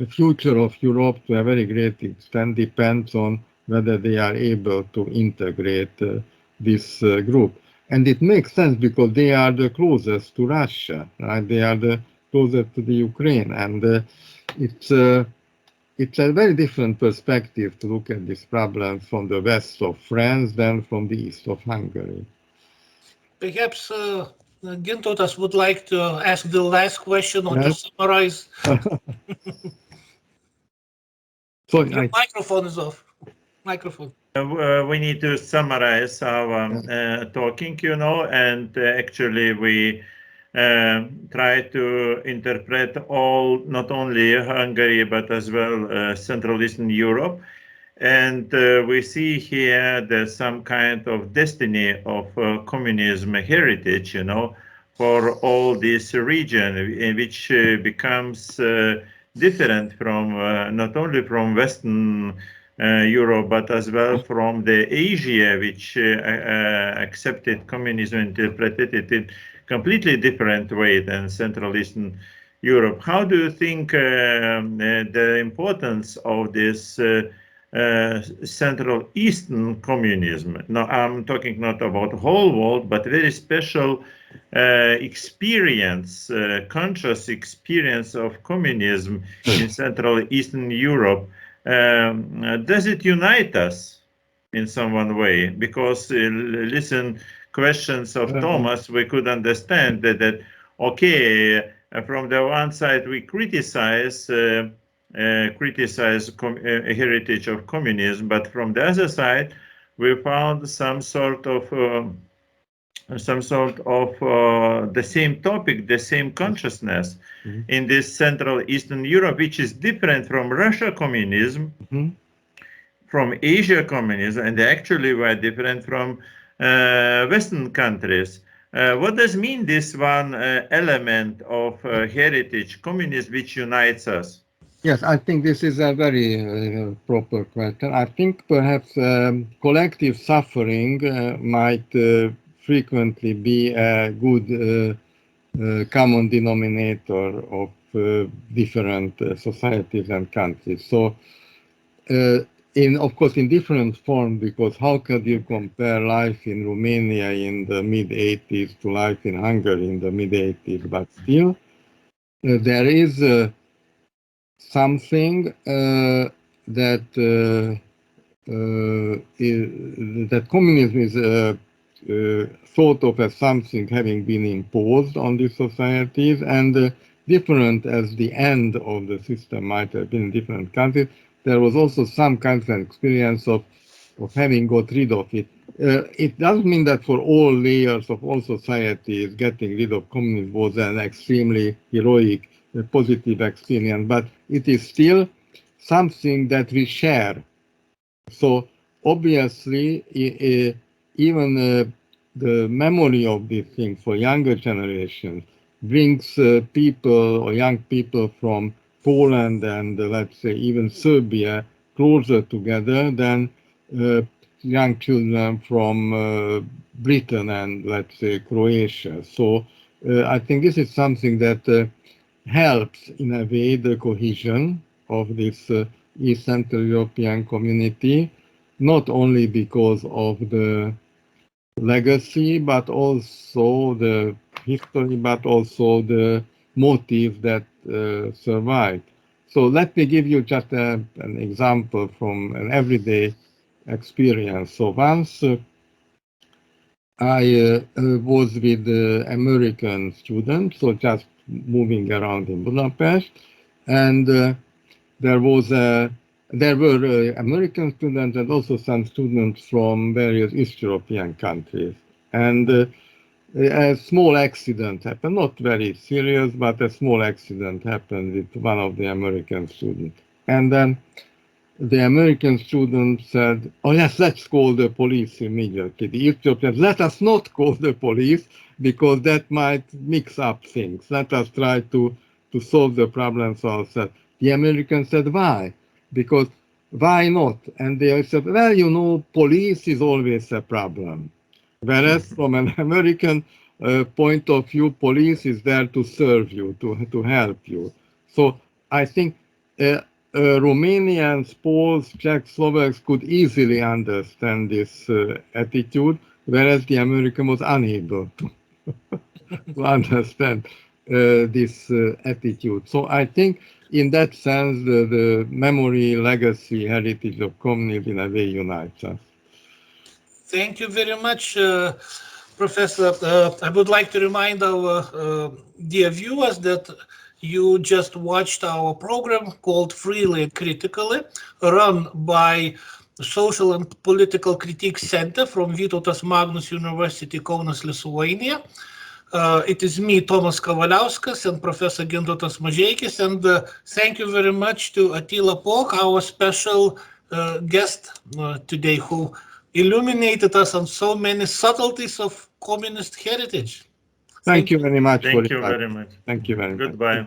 future of Europe to a very great extent depends on whether they are able to integrate this group. And it makes sense because they are the closest to Russia, right? They are the closest to the Ukraine. And it's a very different perspective to look at this problem from the west of France than from the east of Hungary. Perhaps Gintautas would like to ask the last question or to summarize. So Your microphone is off. Microphone. We need to summarize our talking, and actually we try to interpret all, not only Hungary, but as well Central Eastern Europe. And we see here there's some kind of destiny of communism heritage, for all this region, which becomes different from not only from Western Europe, but as well from the Asia, which accepted communism, interpreted it in completely different way than Central Eastern Europe. How do you think the importance of this Central Eastern communism? Now, I'm talking not about the whole world, but very special experience, conscious experience of communism in Central Eastern Europe. Does it unite us in some one way? Because listen, questions of Tomas, we could understand that okay, from the one side we criticize heritage of communism, but from the other side we found some sort of the same topic, the same consciousness in this Central Eastern Europe, which is different from Russia communism, from Asia communism, and actually were different from Western countries. What does mean this one element of heritage communism which unites us? Yes, I think this is a very proper question. I think perhaps collective suffering might frequently be a good common denominator of different societies and countries. So, of course, in different form, because how could you compare life in Romania in the mid-80s to life in Hungary in the mid-80s? But still, there is something that communism is thought of as something having been imposed on these societies, and different as the end of the system might have been in different countries, there was also some kind of an experience of having got rid of it. It doesn't mean that for all layers of all societies getting rid of communism was an extremely heroic, positive experience, but it is still something that we share. So obviously, even the memory of these things for younger generations brings people or young people from Poland and let's say even Serbia closer together than young children from Britain and let's say Croatia. So I think this is something that helps in a way the cohesion of this East Central European community, not only because of the legacy, but also the history, but also the motive that survived. So let me give you just an example from an everyday experience. So once I was with American students, so just moving around in Budapest, and there were American students and also some students from various East European countries. And a small accident happened, not very serious, but a small accident happened with one of the American students. And then the American students said, oh yes, let's call the police immediately. The Ethiopians, let us not call the police because that might mix up things. Let us try to solve the problems ourselves. The Americans said, why? Because why not? And they said, well, you know, police is always a problem. Whereas from an American point of view, police is there to serve you, to help you. So I think Romanians, Poles, Czechs, Slovaks could easily understand this attitude, whereas the American was unable to understand this attitude. So I think in that sense, the memory, legacy, heritage of communism in a way unites us. Thank you very much, Professor. I would like to remind our dear viewers that you just watched our program called Freely and Critically, run by Social and Political Critique Center from Vytautas Magnus University, Kaunas, Lithuania. It is me, Tomas Kavaliauskas, and Professor Gintautas Mažeikis, and thank you very much to Attila Pók, our special guest today, who illuminated us on so many subtleties of communist heritage. Thank you very much. Thank you very much. Thank you very much. Goodbye.